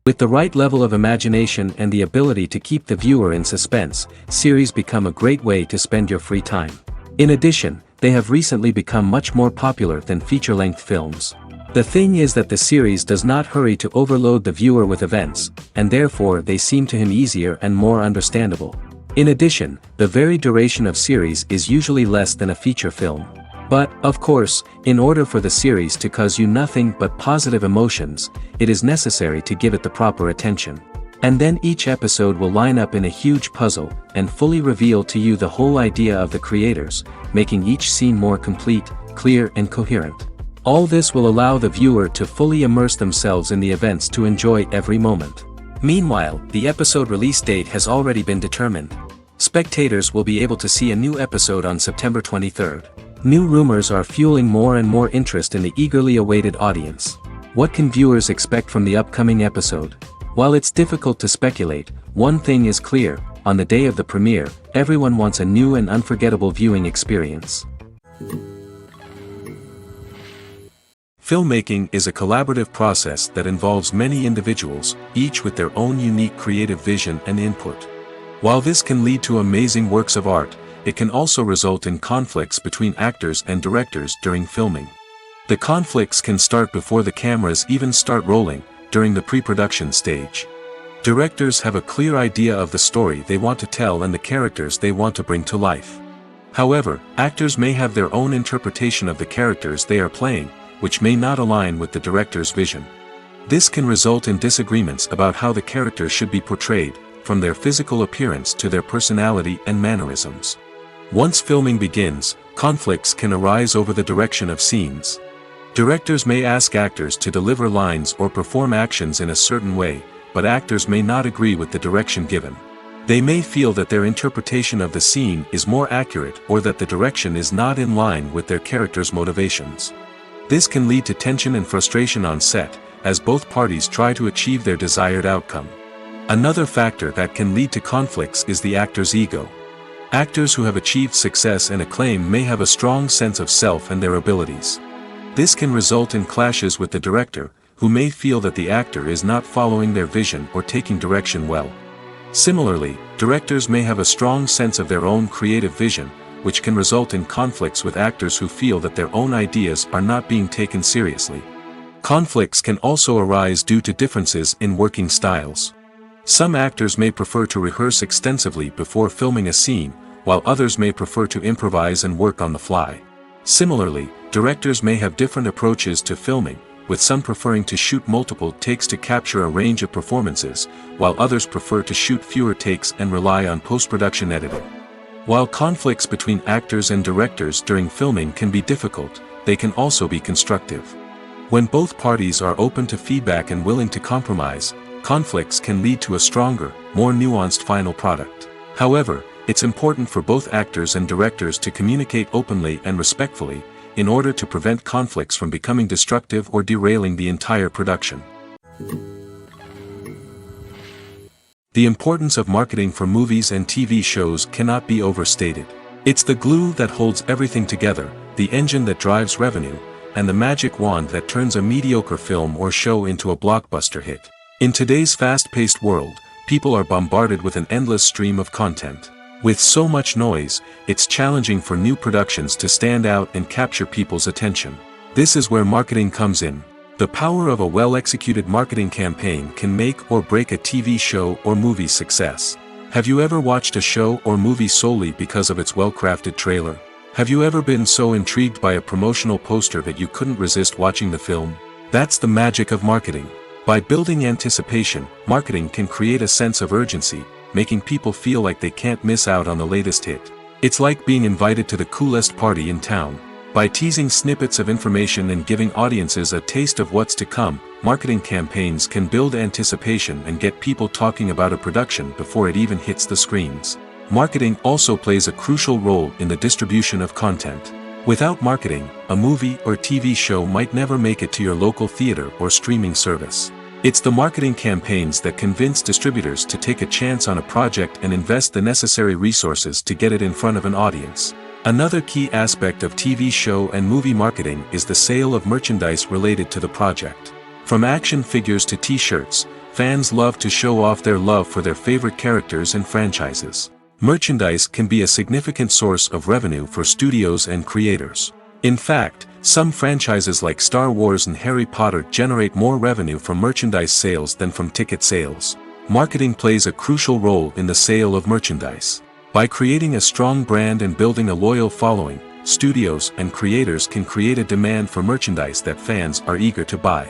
With the right level of imagination and the ability to keep the viewer in suspense, series become a great way to spend your free time. In addition, they have recently become much more popular than feature-length films. The thing is that the series does not hurry to overload the viewer with events, and therefore they seem to him easier and more understandable. In addition, the very duration of series is usually less than a feature film. But, of course, in order for the series to cause you nothing but positive emotions, it is necessary to give it the proper attention. And then each episode will line up in a huge puzzle, and fully reveal to you the whole idea of the creators, making each scene more complete, clear and coherent. All this will allow the viewer to fully immerse themselves in the events to enjoy every moment. Meanwhile, the episode release date has already been determined. Spectators will be able to see a new episode on September 23rd. New rumors are fueling more and more interest in the eagerly awaited audience. What can viewers expect from the upcoming episode? While it's difficult to speculate, one thing is clear: on the day of the premiere, everyone wants a new and unforgettable viewing experience. Filmmaking is a collaborative process that involves many individuals, each with their own unique creative vision and input. While this can lead to amazing works of art, it can also result in conflicts between actors and directors during filming. The conflicts can start before the cameras even start rolling, during the pre-production stage. Directors have a clear idea of the story they want to tell and the characters they want to bring to life. However, actors may have their own interpretation of the characters they are playing, which may not align with the director's vision. This can result in disagreements about how the characters should be portrayed, from their physical appearance to their personality and mannerisms. Once filming begins, conflicts can arise over the direction of scenes. Directors may ask actors to deliver lines or perform actions in a certain way, but actors may not agree with the direction given. They may feel that their interpretation of the scene is more accurate or that the direction is not in line with their character's motivations. This can lead to tension and frustration on set, as both parties try to achieve their desired outcome. Another factor that can lead to conflicts is the actor's ego. Actors who have achieved success and acclaim may have a strong sense of self and their abilities. This can result in clashes with the director, who may feel that the actor is not following their vision or taking direction well. Similarly, directors may have a strong sense of their own creative vision, which can result in conflicts with actors who feel that their own ideas are not being taken seriously. Conflicts can also arise due to differences in working styles. Some actors may prefer to rehearse extensively before filming a scene, while others may prefer to improvise and work on the fly. Similarly, directors may have different approaches to filming, with some preferring to shoot multiple takes to capture a range of performances, while others prefer to shoot fewer takes and rely on post-production editing. While conflicts between actors and directors during filming can be difficult, they can also be constructive. When both parties are open to feedback and willing to compromise, conflicts can lead to a stronger, more nuanced final product. However, it's important for both actors and directors to communicate openly and respectfully, in order to prevent conflicts from becoming destructive or derailing the entire production. The importance of marketing for movies and TV shows cannot be overstated. It's the glue that holds everything together, the engine that drives revenue, and the magic wand that turns a mediocre film or show into a blockbuster hit. In today's fast-paced world, people are bombarded with an endless stream of content. With so much noise, it's challenging for new productions to stand out and capture people's attention. This is where marketing comes in. The power of a well-executed marketing campaign can make or break a TV show or movie's success. Have you ever watched a show or movie solely because of its well-crafted trailer? Have you ever been so intrigued by a promotional poster that you couldn't resist watching the film? That's the magic of marketing. By building anticipation, marketing can create a sense of urgency, making people feel like they can't miss out on the latest hit. It's like being invited to the coolest party in town. By teasing snippets of information and giving audiences a taste of what's to come, marketing campaigns can build anticipation and get people talking about a production before it even hits the screens. Marketing also plays a crucial role in the distribution of content. Without marketing, a movie or TV show might never make it to your local theater or streaming service. It's the marketing campaigns that convince distributors to take a chance on a project and invest the necessary resources to get it in front of an audience. Another key aspect of TV show and movie marketing is the sale of merchandise related to the project. From action figures to t-shirts, fans love to show off their love for their favorite characters and franchises. Merchandise can be a significant source of revenue for studios and creators. In fact, some franchises like Star Wars and Harry Potter generate more revenue from merchandise sales than from ticket sales. Marketing plays a crucial role in the sale of merchandise. By creating a strong brand and building a loyal following, studios and creators can create a demand for merchandise that fans are eager to buy.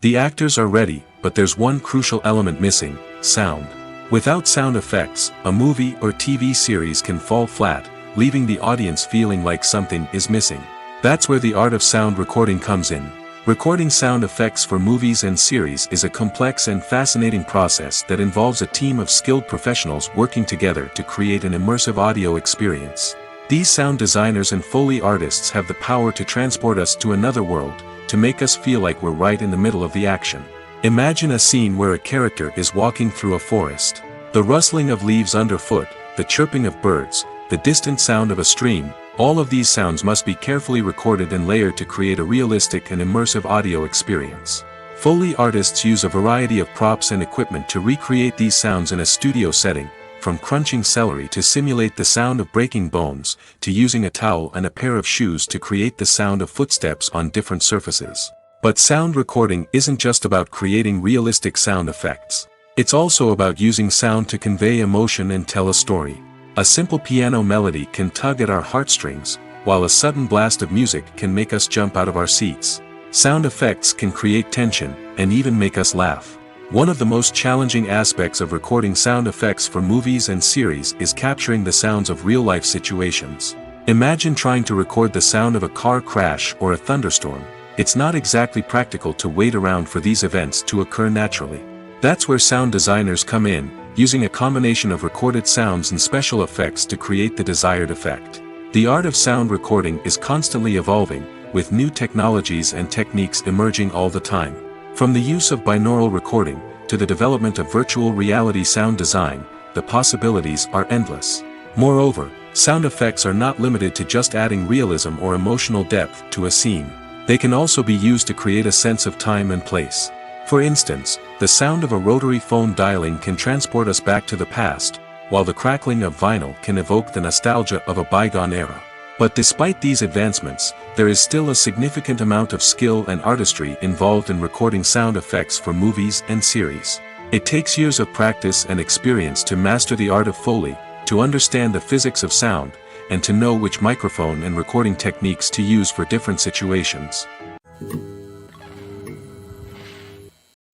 The actors are ready, but there's one crucial element missing: sound. Without sound effects, a movie or TV series can fall flat, leaving the audience feeling like something is missing. That's where the art of sound recording comes in. Recording sound effects for movies and series is a complex and fascinating process that involves a team of skilled professionals working together to create an immersive audio experience. These sound designers and Foley artists have the power to transport us to another world, to make us feel like we're right in the middle of the action. Imagine a scene where a character is walking through a forest. The rustling of leaves underfoot, the chirping of birds, the distant sound of a stream, all of these sounds must be carefully recorded and layered to create a realistic and immersive audio experience. Foley artists use a variety of props and equipment to recreate these sounds in a studio setting, from crunching celery to simulate the sound of breaking bones, to using a towel and a pair of shoes to create the sound of footsteps on different surfaces. But sound recording isn't just about creating realistic sound effects. It's also about using sound to convey emotion and tell a story. A simple piano melody can tug at our heartstrings, while a sudden blast of music can make us jump out of our seats. Sound effects can create tension, and even make us laugh. One of the most challenging aspects of recording sound effects for movies and series is capturing the sounds of real-life situations. Imagine trying to record the sound of a car crash or a thunderstorm. It's not exactly practical to wait around for these events to occur naturally. That's where sound designers come in, using a combination of recorded sounds and special effects to create the desired effect. The art of sound recording is constantly evolving, with new technologies and techniques emerging all the time. From the use of binaural recording, to the development of virtual reality sound design, the possibilities are endless. Moreover, sound effects are not limited to just adding realism or emotional depth to a scene. They can also be used to create a sense of time and place. For instance, the sound of a rotary phone dialing can transport us back to the past, while the crackling of vinyl can evoke the nostalgia of a bygone era. But despite these advancements, there is still a significant amount of skill and artistry involved in recording sound effects for movies and series. It takes years of practice and experience to master the art of Foley, to understand the physics of sound, and to know which microphone and recording techniques to use for different situations.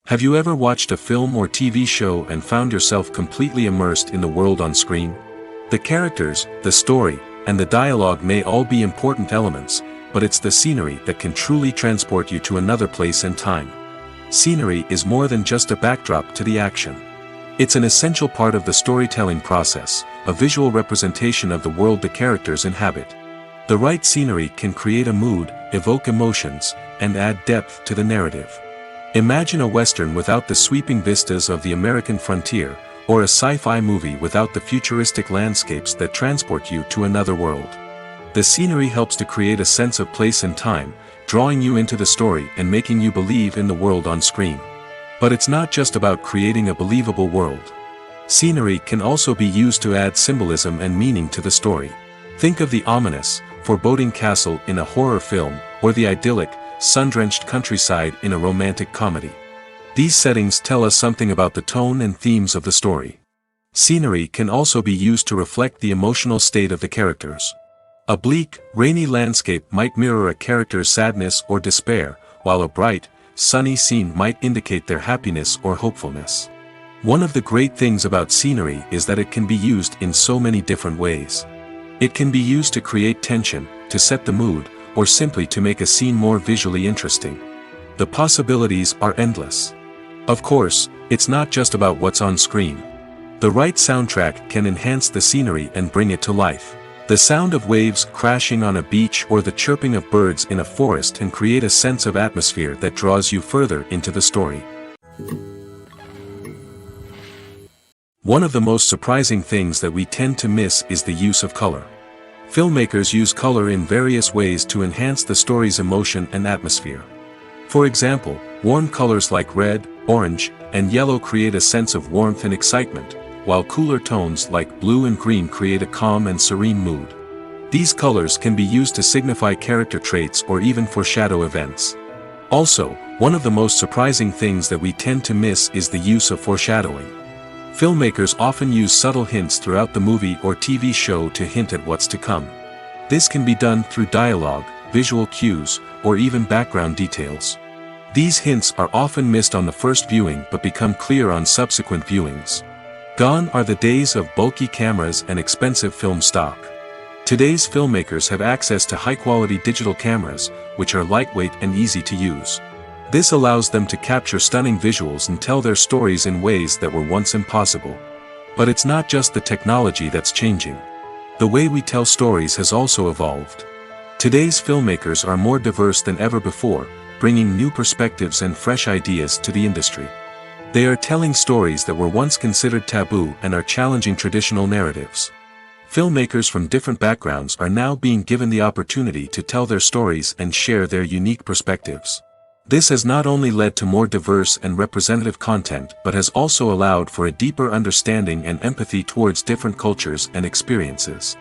Have you ever watched a film or TV show and found yourself completely immersed in the world on screen? The characters, the story, and the dialogue may all be important elements, but it's the scenery that can truly transport you to another place and time. Scenery is more than just a backdrop to the action. It's an essential part of the storytelling process, a visual representation of the world the characters inhabit. The right scenery can create a mood, evoke emotions, and add depth to the narrative. Imagine a western without the sweeping vistas of the American frontier, or a sci-fi movie without the futuristic landscapes that transport you to another world. The scenery helps to create a sense of place and time, drawing you into the story and making you believe in the world on screen. But it's not just about creating a believable world. Scenery can also be used to add symbolism and meaning to the story. Think of the ominous, foreboding castle in a horror film, or the idyllic, sun-drenched countryside in a romantic comedy. These settings tell us something about the tone and themes of the story. Scenery can also be used to reflect the emotional state of the characters. A bleak, rainy landscape might mirror a character's sadness or despair, while a bright, sunny scene might indicate their happiness or hopefulness. One of the great things about scenery is that it can be used in so many different ways. It can be used to create tension, to set the mood, or simply to make a scene more visually interesting. The possibilities are endless. Of course, it's not just about what's on screen. The right soundtrack can enhance the scenery and bring it to life. The sound of waves crashing on a beach or the chirping of birds in a forest can create a sense of atmosphere that draws you further into the story. One of the most surprising things that we tend to miss is the use of color. Filmmakers use color in various ways to enhance the story's emotion and atmosphere. For example, warm colors like red, orange, and yellow create a sense of warmth and excitement, while cooler tones like blue and green create a calm and serene mood. These colors can be used to signify character traits or even foreshadow events. Also, one of the most surprising things that we tend to miss is the use of foreshadowing. Filmmakers often use subtle hints throughout the movie or TV show to hint at what's to come. This can be done through dialogue, visual cues, or even background details. These hints are often missed on the first viewing but become clear on subsequent viewings. Gone are the days of bulky cameras and expensive film stock. Today's filmmakers have access to high-quality digital cameras, which are lightweight and easy to use. This allows them to capture stunning visuals and tell their stories in ways that were once impossible. But it's not just the technology that's changing. The way we tell stories has also evolved. Today's filmmakers are more diverse than ever before, bringing new perspectives and fresh ideas to the industry. They are telling stories that were once considered taboo and are challenging traditional narratives. Filmmakers from different backgrounds are now being given the opportunity to tell their stories and share their unique perspectives. This has not only led to more diverse and representative content but has also allowed for a deeper understanding and empathy towards different cultures and experiences.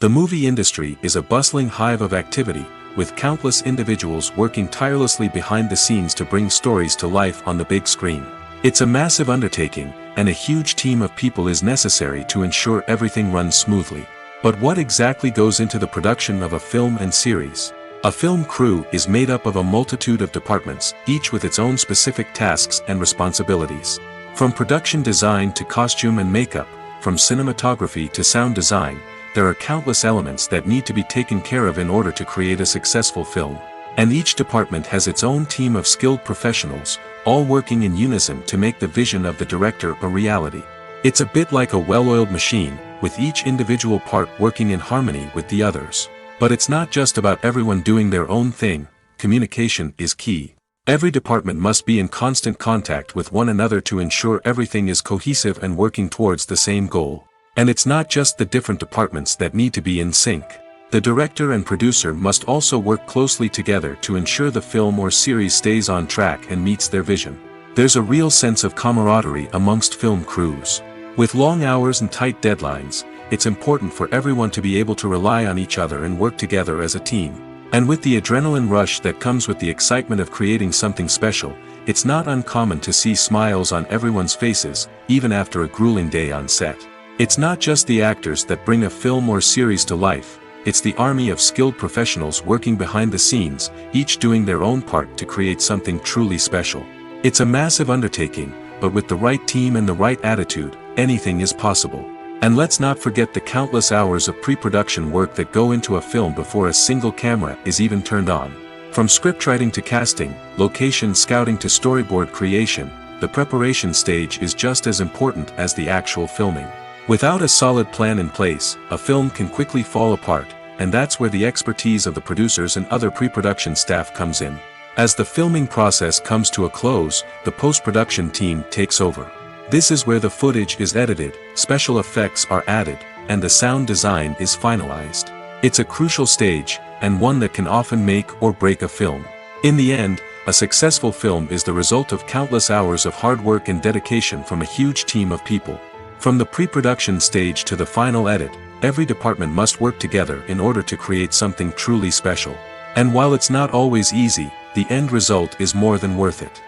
The movie industry is a bustling hive of activity, with countless individuals working tirelessly behind the scenes to bring stories to life on the big screen. It's a massive undertaking, and a huge team of people is necessary to ensure everything runs smoothly. But what exactly goes into the production of a film and series? A film crew is made up of a multitude of departments, each with its own specific tasks and responsibilities. From production design to costume and makeup, from cinematography to sound design, there are countless elements that need to be taken care of in order to create a successful film. And each department has its own team of skilled professionals, all working in unison to make the vision of the director a reality. It's a bit like a well-oiled machine, with each individual part working in harmony with the others. But it's not just about everyone doing their own thing. Communication is key. Every department must be in constant contact with one another to ensure everything is cohesive and working towards the same goal. And it's not just the different departments that need to be in sync. The director and producer must also work closely together to ensure the film or series stays on track and meets their vision. There's a real sense of camaraderie amongst film crews. With long hours and tight deadlines, it's important for everyone to be able to rely on each other and work together as a team. And with the adrenaline rush that comes with the excitement of creating something special, it's not uncommon to see smiles on everyone's faces, even after a grueling day on set. It's not just the actors that bring a film or series to life. It's the army of skilled professionals working behind the scenes, each doing their own part to create something truly special. It's a massive undertaking, but with the right team and the right attitude, anything is possible. And let's not forget the countless hours of pre-production work that go into a film before a single camera is even turned on. From scriptwriting to casting, location scouting to storyboard creation, the preparation stage is just as important as the actual filming. Without a solid plan in place, a film can quickly fall apart, and that's where the expertise of the producers and other pre-production staff comes in. As the filming process comes to a close, the post-production team takes over. This is where the footage is edited, special effects are added, and the sound design is finalized. It's a crucial stage, and one that can often make or break a film. In the end, a successful film is the result of countless hours of hard work and dedication from a huge team of people. From the pre-production stage to the final edit, every department must work together in order to create something truly special. And while it's not always easy, the end result is more than worth it.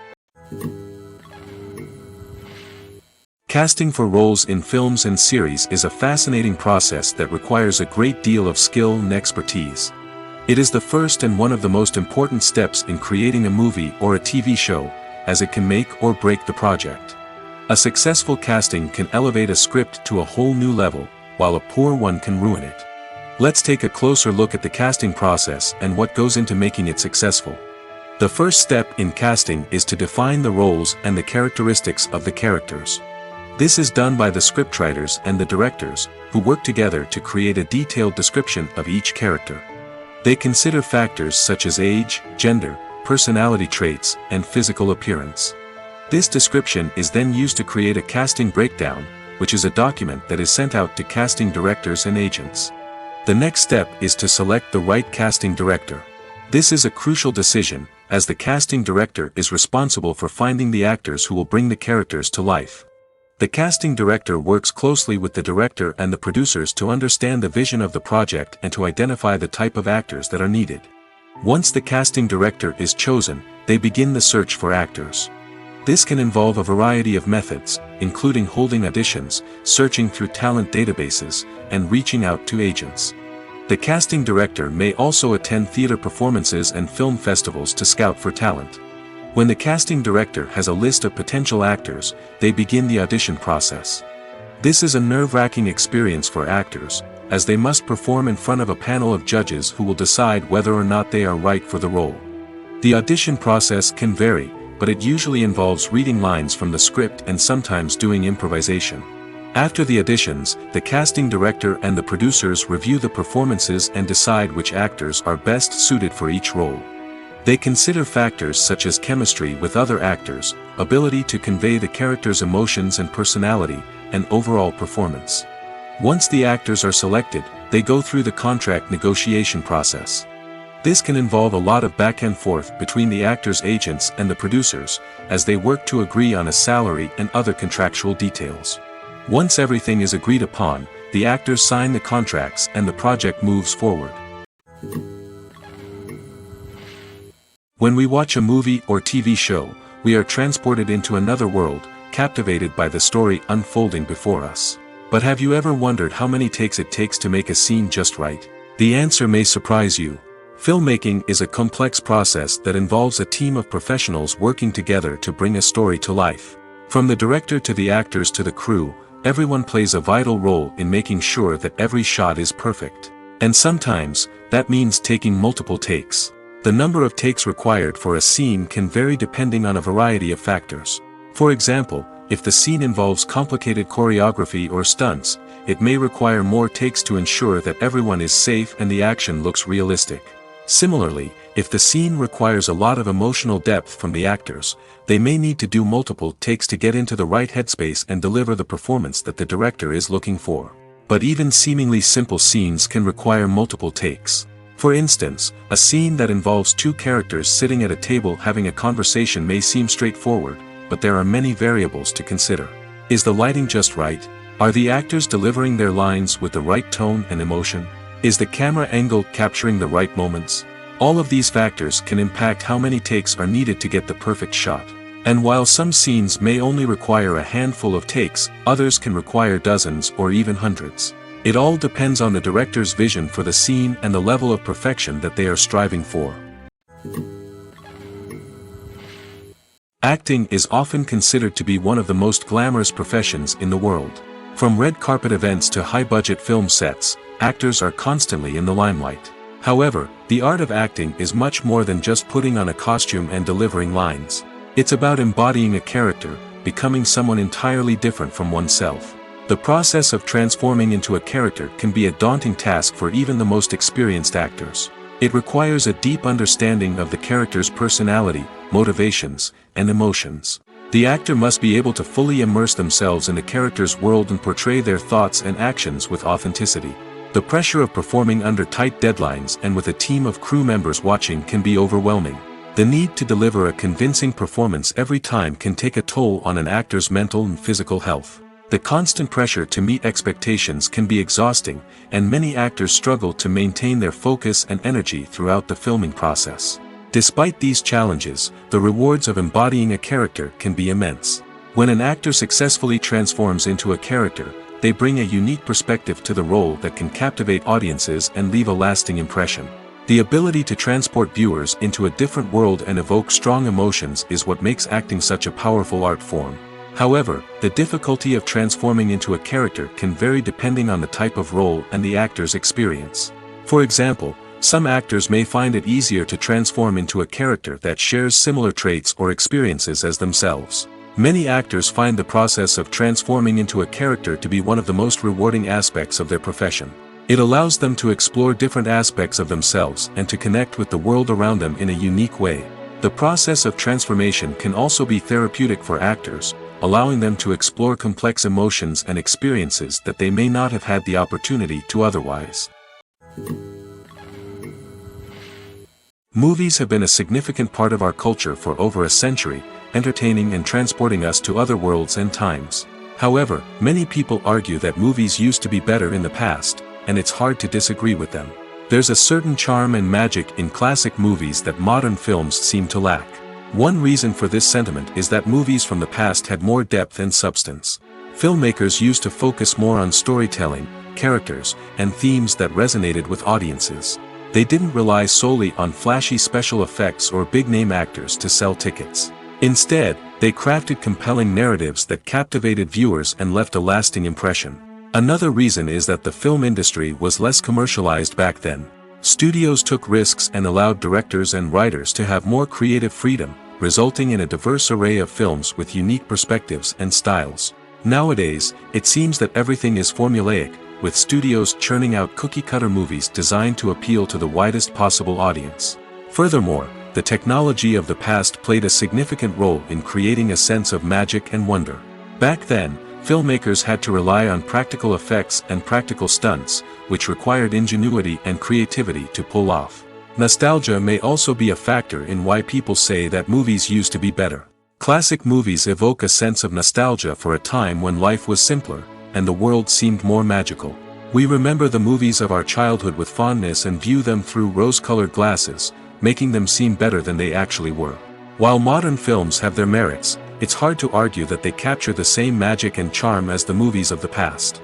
Casting for roles in films and series is a fascinating process that requires a great deal of skill and expertise. It is the first and one of the most important steps in creating a movie or a TV show, as it can make or break the project. A successful casting can elevate a script to a whole new level, while a poor one can ruin it. Let's take a closer look at the casting process and what goes into making it successful. The first step in casting is to define the roles and the characteristics of the characters. This is done by the scriptwriters and the directors, who work together to create a detailed description of each character. They consider factors such as age, gender, personality traits, and physical appearance. This description is then used to create a casting breakdown, which is a document that is sent out to casting directors and agents. The next step is to select the right casting director. This is a crucial decision, as the casting director is responsible for finding the actors who will bring the characters to life. The casting director works closely with the director and the producers to understand the vision of the project and to identify the type of actors that are needed. Once the casting director is chosen, they begin the search for actors. This can involve a variety of methods, including holding auditions, searching through talent databases, and reaching out to agents. The casting director may also attend theater performances and film festivals to scout for talent. When the casting director has a list of potential actors, they begin the audition process. This is a nerve-wracking experience for actors, as they must perform in front of a panel of judges who will decide whether or not they are right for the role. The audition process can vary, but it usually involves reading lines from the script and sometimes doing improvisation. After the auditions, the casting director and the producers review the performances and decide which actors are best suited for each role. They consider factors such as chemistry with other actors, ability to convey the character's emotions and personality, and overall performance. Once the actors are selected, they go through the contract negotiation process. This can involve a lot of back and forth between the actors' agents and the producers, as they work to agree on a salary and other contractual details. Once everything is agreed upon, the actors sign the contracts and the project moves forward. When we watch a movie or TV show, we are transported into another world, captivated by the story unfolding before us. But have you ever wondered how many takes it takes to make a scene just right? The answer may surprise you. Filmmaking is a complex process that involves a team of professionals working together to bring a story to life. From the director to the actors to the crew, everyone plays a vital role in making sure that every shot is perfect. And sometimes, that means taking multiple takes. The number of takes required for a scene can vary depending on a variety of factors. For example, if the scene involves complicated choreography or stunts, it may require more takes to ensure that everyone is safe and the action looks realistic. Similarly, if the scene requires a lot of emotional depth from the actors, they may need to do multiple takes to get into the right headspace and deliver the performance that the director is looking for. But even seemingly simple scenes can require multiple takes. For instance, a scene that involves two characters sitting at a table having a conversation may seem straightforward, but there are many variables to consider. Is the lighting just right? Are the actors delivering their lines with the right tone and emotion? Is the camera angle capturing the right moments? All of these factors can impact how many takes are needed to get the perfect shot. And while some scenes may only require a handful of takes, others can require dozens or even hundreds. It all depends on the director's vision for the scene and the level of perfection that they are striving for. Acting is often considered to be one of the most glamorous professions in the world. From red carpet events to high-budget film sets, actors are constantly in the limelight. However, the art of acting is much more than just putting on a costume and delivering lines. It's about embodying a character, becoming someone entirely different from oneself. The process of transforming into a character can be a daunting task for even the most experienced actors. It requires a deep understanding of the character's personality, motivations, and emotions. The actor must be able to fully immerse themselves in the character's world and portray their thoughts and actions with authenticity. The pressure of performing under tight deadlines and with a team of crew members watching can be overwhelming. The need to deliver a convincing performance every time can take a toll on an actor's mental and physical health. The constant pressure to meet expectations can be exhausting, and many actors struggle to maintain their focus and energy throughout the filming process. Despite these challenges, the rewards of embodying a character can be immense. When an actor successfully transforms into a character, they bring a unique perspective to the role that can captivate audiences and leave a lasting impression. The ability to transport viewers into a different world and evoke strong emotions is what makes acting such a powerful art form. However, the difficulty of transforming into a character can vary depending on the type of role and the actor's experience. For example, some actors may find it easier to transform into a character that shares similar traits or experiences as themselves. Many actors find the process of transforming into a character to be one of the most rewarding aspects of their profession. It allows them to explore different aspects of themselves and to connect with the world around them in a unique way. The process of transformation can also be therapeutic for actors, allowing them to explore complex emotions and experiences that they may not have had the opportunity to otherwise. Movies have been a significant part of our culture for over a century, entertaining and transporting us to other worlds and times. However, many people argue that movies used to be better in the past, and it's hard to disagree with them. There's a certain charm and magic in classic movies that modern films seem to lack. One reason for this sentiment is that movies from the past had more depth and substance. Filmmakers used to focus more on storytelling, characters, and themes that resonated with audiences. They didn't rely solely on flashy special effects or big-name actors to sell tickets. Instead, they crafted compelling narratives that captivated viewers and left a lasting impression. Another reason is that the film industry was less commercialized back then. Studios took risks and allowed directors and writers to have more creative freedom, resulting in a diverse array of films with unique perspectives and styles. Nowadays, it seems that everything is formulaic, with studios churning out cookie-cutter movies designed to appeal to the widest possible audience. Furthermore, the technology of the past played a significant role in creating a sense of magic and wonder. Back then, filmmakers had to rely on practical effects and practical stunts, which required ingenuity and creativity to pull off. Nostalgia may also be a factor in why people say that movies used to be better. Classic movies evoke a sense of nostalgia for a time when life was simpler, and the world seemed more magical. We remember the movies of our childhood with fondness and view them through rose-colored glasses, making them seem better than they actually were. While modern films have their merits, it's hard to argue that they capture the same magic and charm as the movies of the past.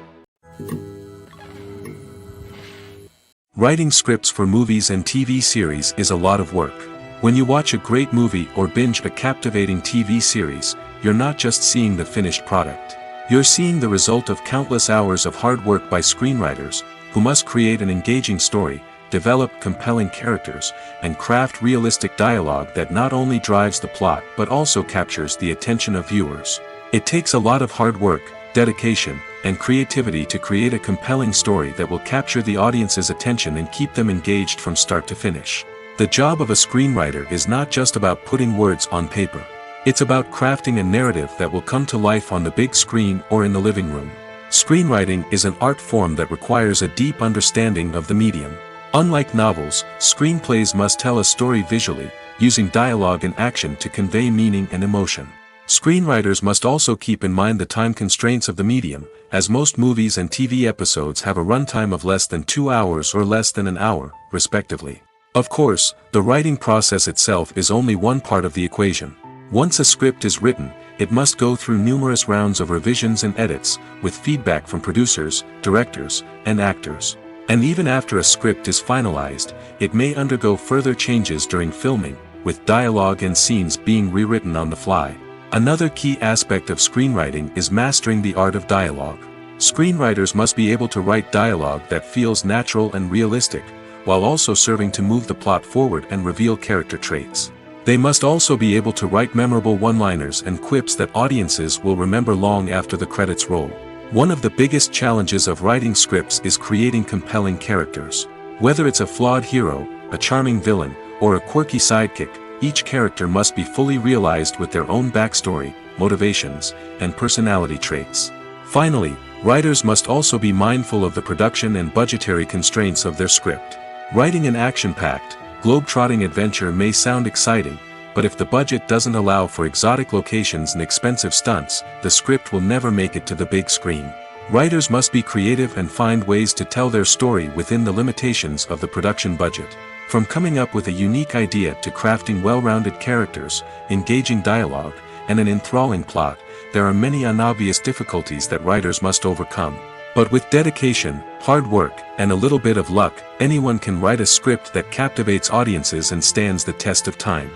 Writing scripts for movies and TV series is a lot of work. When you watch a great movie or binge a captivating TV series, you're not just seeing the finished product. You're seeing the result of countless hours of hard work by screenwriters, who must create an engaging story, develop compelling characters, and craft realistic dialogue that not only drives the plot but also captures the attention of viewers. It takes a lot of hard work, dedication, and creativity to create a compelling story that will capture the audience's attention and keep them engaged from start to finish. The job of a screenwriter is not just about putting words on paper. It's about crafting a narrative that will come to life on the big screen or in the living room. Screenwriting is an art form that requires a deep understanding of the medium. Unlike novels, screenplays must tell a story visually, using dialogue and action to convey meaning and emotion. Screenwriters must also keep in mind the time constraints of the medium, as most movies and TV episodes have a runtime of less than 2 hours or less than an hour, respectively. Of course, the writing process itself is only one part of the equation. Once a script is written, it must go through numerous rounds of revisions and edits, with feedback from producers, directors, and actors. And even after a script is finalized, it may undergo further changes during filming, with dialogue and scenes being rewritten on the fly. Another key aspect of screenwriting is mastering the art of dialogue. Screenwriters must be able to write dialogue that feels natural and realistic, while also serving to move the plot forward and reveal character traits. They must also be able to write memorable one-liners and quips that audiences will remember long after the credits roll. One of the biggest challenges of writing scripts is creating compelling characters. Whether it's a flawed hero, a charming villain, or a quirky sidekick, each character must be fully realized with their own backstory, motivations, and personality traits. Finally, writers must also be mindful of the production and budgetary constraints of their script. Writing an action-packed, globe-trotting adventure may sound exciting, but if the budget doesn't allow for exotic locations and expensive stunts, the script will never make it to the big screen. Writers must be creative and find ways to tell their story within the limitations of the production budget. From coming up with a unique idea to crafting well-rounded characters, engaging dialogue, and an enthralling plot, there are many unobvious difficulties that writers must overcome. But with dedication, hard work, and a little bit of luck, anyone can write a script that captivates audiences and stands the test of time.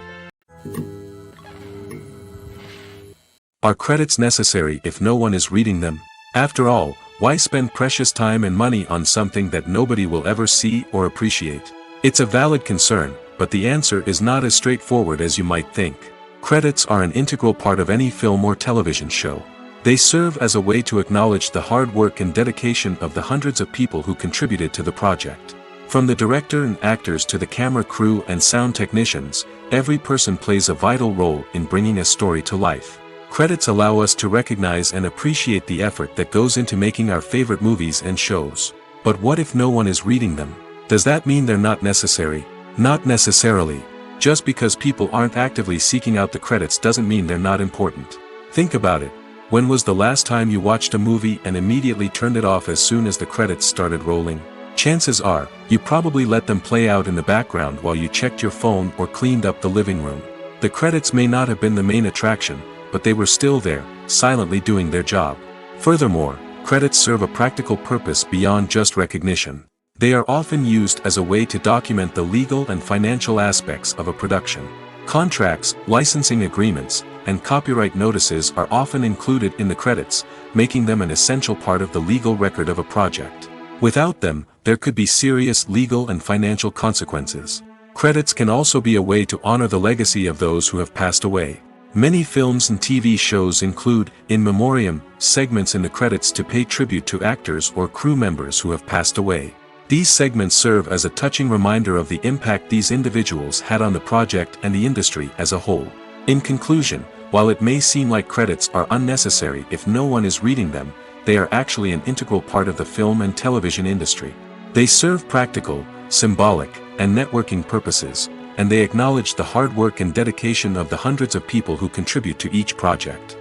Are credits necessary if no one is reading them? After all, why spend precious time and money on something that nobody will ever see or appreciate? It's a valid concern, but the answer is not as straightforward as you might think. Credits are an integral part of any film or television show. They serve as a way to acknowledge the hard work and dedication of the hundreds of people who contributed to the project. From the director and actors to the camera crew and sound technicians, every person plays a vital role in bringing a story to life. Credits allow us to recognize and appreciate the effort that goes into making our favorite movies and shows. But what if no one is reading them? Does that mean they're not necessary? Not necessarily. Just because people aren't actively seeking out the credits doesn't mean they're not important. Think about it. When was the last time you watched a movie and immediately turned it off as soon as the credits started rolling? Chances are, you probably let them play out in the background while you checked your phone or cleaned up the living room. The credits may not have been the main attraction, but they were still there, silently doing their job. Furthermore, credits serve a practical purpose beyond just recognition. They are often used as a way to document the legal and financial aspects of a production. Contracts, licensing agreements, and copyright notices are often included in the credits, making them an essential part of the legal record of a project. Without them, there could be serious legal and financial consequences. Credits can also be a way to honor the legacy of those who have passed away. Many films and TV shows include, in memoriam, segments in the credits to pay tribute to actors or crew members who have passed away. These segments serve as a touching reminder of the impact these individuals had on the project and the industry as a whole. In conclusion, while it may seem like credits are unnecessary if no one is reading them, they are actually an integral part of the film and television industry. They serve practical, symbolic, and networking purposes, and they acknowledge the hard work and dedication of the hundreds of people who contribute to each project.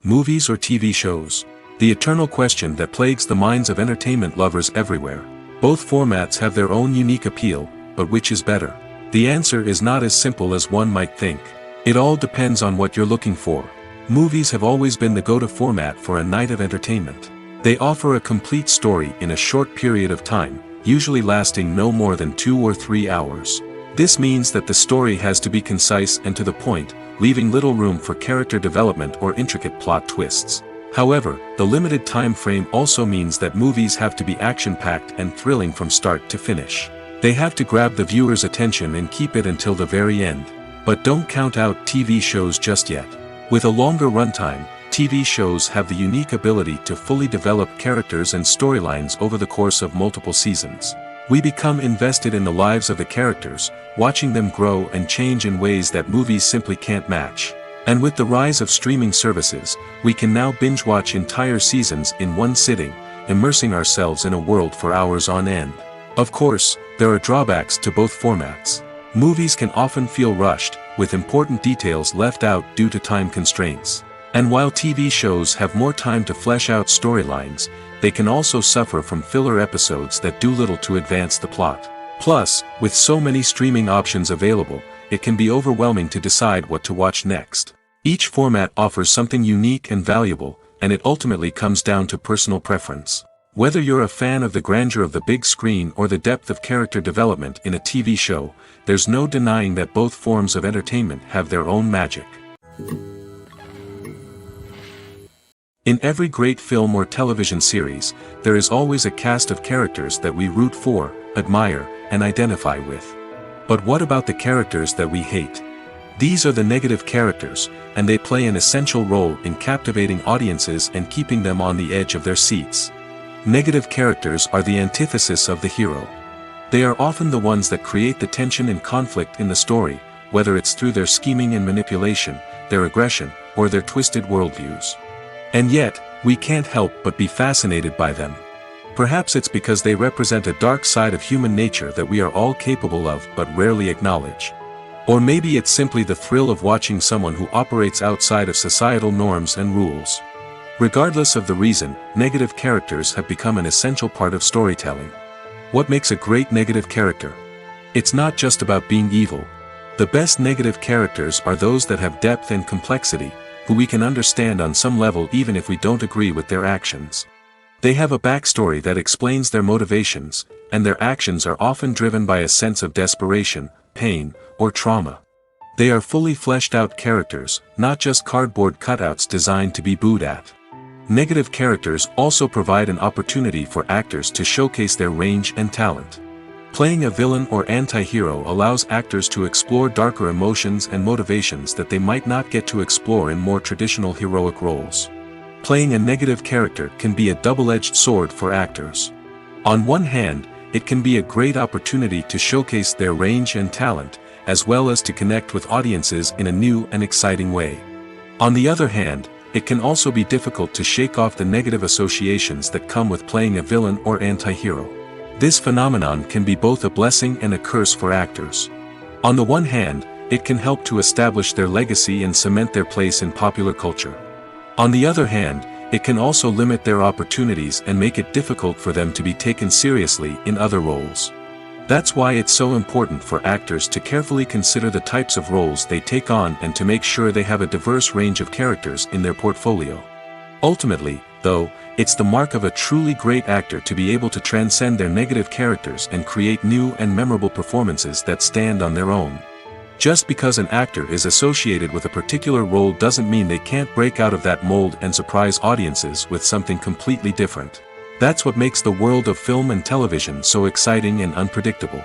Movies or TV shows? The eternal question that plagues the minds of entertainment lovers everywhere. Both formats have their own unique appeal, but which is better? The answer is not as simple as one might think. It all depends on what you're looking for. Movies have always been the go-to format for a night of entertainment. They offer a complete story in a short period of time, usually lasting no more than 2 or 3 hours. This means that the story has to be concise and to the point, leaving little room for character development or intricate plot twists. However, the limited time frame also means that movies have to be action-packed and thrilling from start to finish. They have to grab the viewer's attention and keep it until the very end. But don't count out TV shows just yet. With a longer runtime, TV shows have the unique ability to fully develop characters and storylines over the course of multiple seasons. We become invested in the lives of the characters, watching them grow and change in ways that movies simply can't match. And with the rise of streaming services, we can now binge-watch entire seasons in one sitting, immersing ourselves in a world for hours on end. Of course, there are drawbacks to both formats. Movies can often feel rushed, with important details left out due to time constraints. And while TV shows have more time to flesh out storylines, they can also suffer from filler episodes that do little to advance the plot. Plus, with so many streaming options available, it can be overwhelming to decide what to watch next. Each format offers something unique and valuable, and it ultimately comes down to personal preference. Whether you're a fan of the grandeur of the big screen or the depth of character development in a TV show, there's no denying that both forms of entertainment have their own magic. In every great film or television series, there is always a cast of characters that we root for, admire, and identify with. But what about the characters that we hate? These are the negative characters, and they play an essential role in captivating audiences and keeping them on the edge of their seats. Negative characters are the antithesis of the hero. They are often the ones that create the tension and conflict in the story, whether it's through their scheming and manipulation, their aggression, or their twisted worldviews. And yet, we can't help but be fascinated by them. Perhaps it's because they represent a dark side of human nature that we are all capable of but rarely acknowledge. Or maybe it's simply the thrill of watching someone who operates outside of societal norms and rules. Regardless of the reason, negative characters have become an essential part of storytelling. What makes a great negative character? It's not just about being evil. The best negative characters are those that have depth and complexity, who we can understand on some level even if we don't agree with their actions. They have a backstory that explains their motivations, and their actions are often driven by a sense of desperation, pain, or trauma. They are fully fleshed out characters, not just cardboard cutouts designed to be booed at. Negative characters also provide an opportunity for actors to showcase their range and talent. Playing a villain or anti-hero allows actors to explore darker emotions and motivations that they might not get to explore in more traditional heroic roles. Playing a negative character can be a double-edged sword for actors. On one hand, it can be a great opportunity to showcase their range and talent, as well as to connect with audiences in a new and exciting way. On the other hand, it can also be difficult to shake off the negative associations that come with playing a villain or anti-hero. This phenomenon can be both a blessing and a curse for actors. On the one hand, it can help to establish their legacy and cement their place in popular culture. On the other hand, it can also limit their opportunities and make it difficult for them to be taken seriously in other roles. That's why it's so important for actors to carefully consider the types of roles they take on and to make sure they have a diverse range of characters in their portfolio. Ultimately, though, it's the mark of a truly great actor to be able to transcend their negative characters and create new and memorable performances that stand on their own. Just because an actor is associated with a particular role doesn't mean they can't break out of that mold and surprise audiences with something completely different. That's what makes the world of film and television so exciting and unpredictable.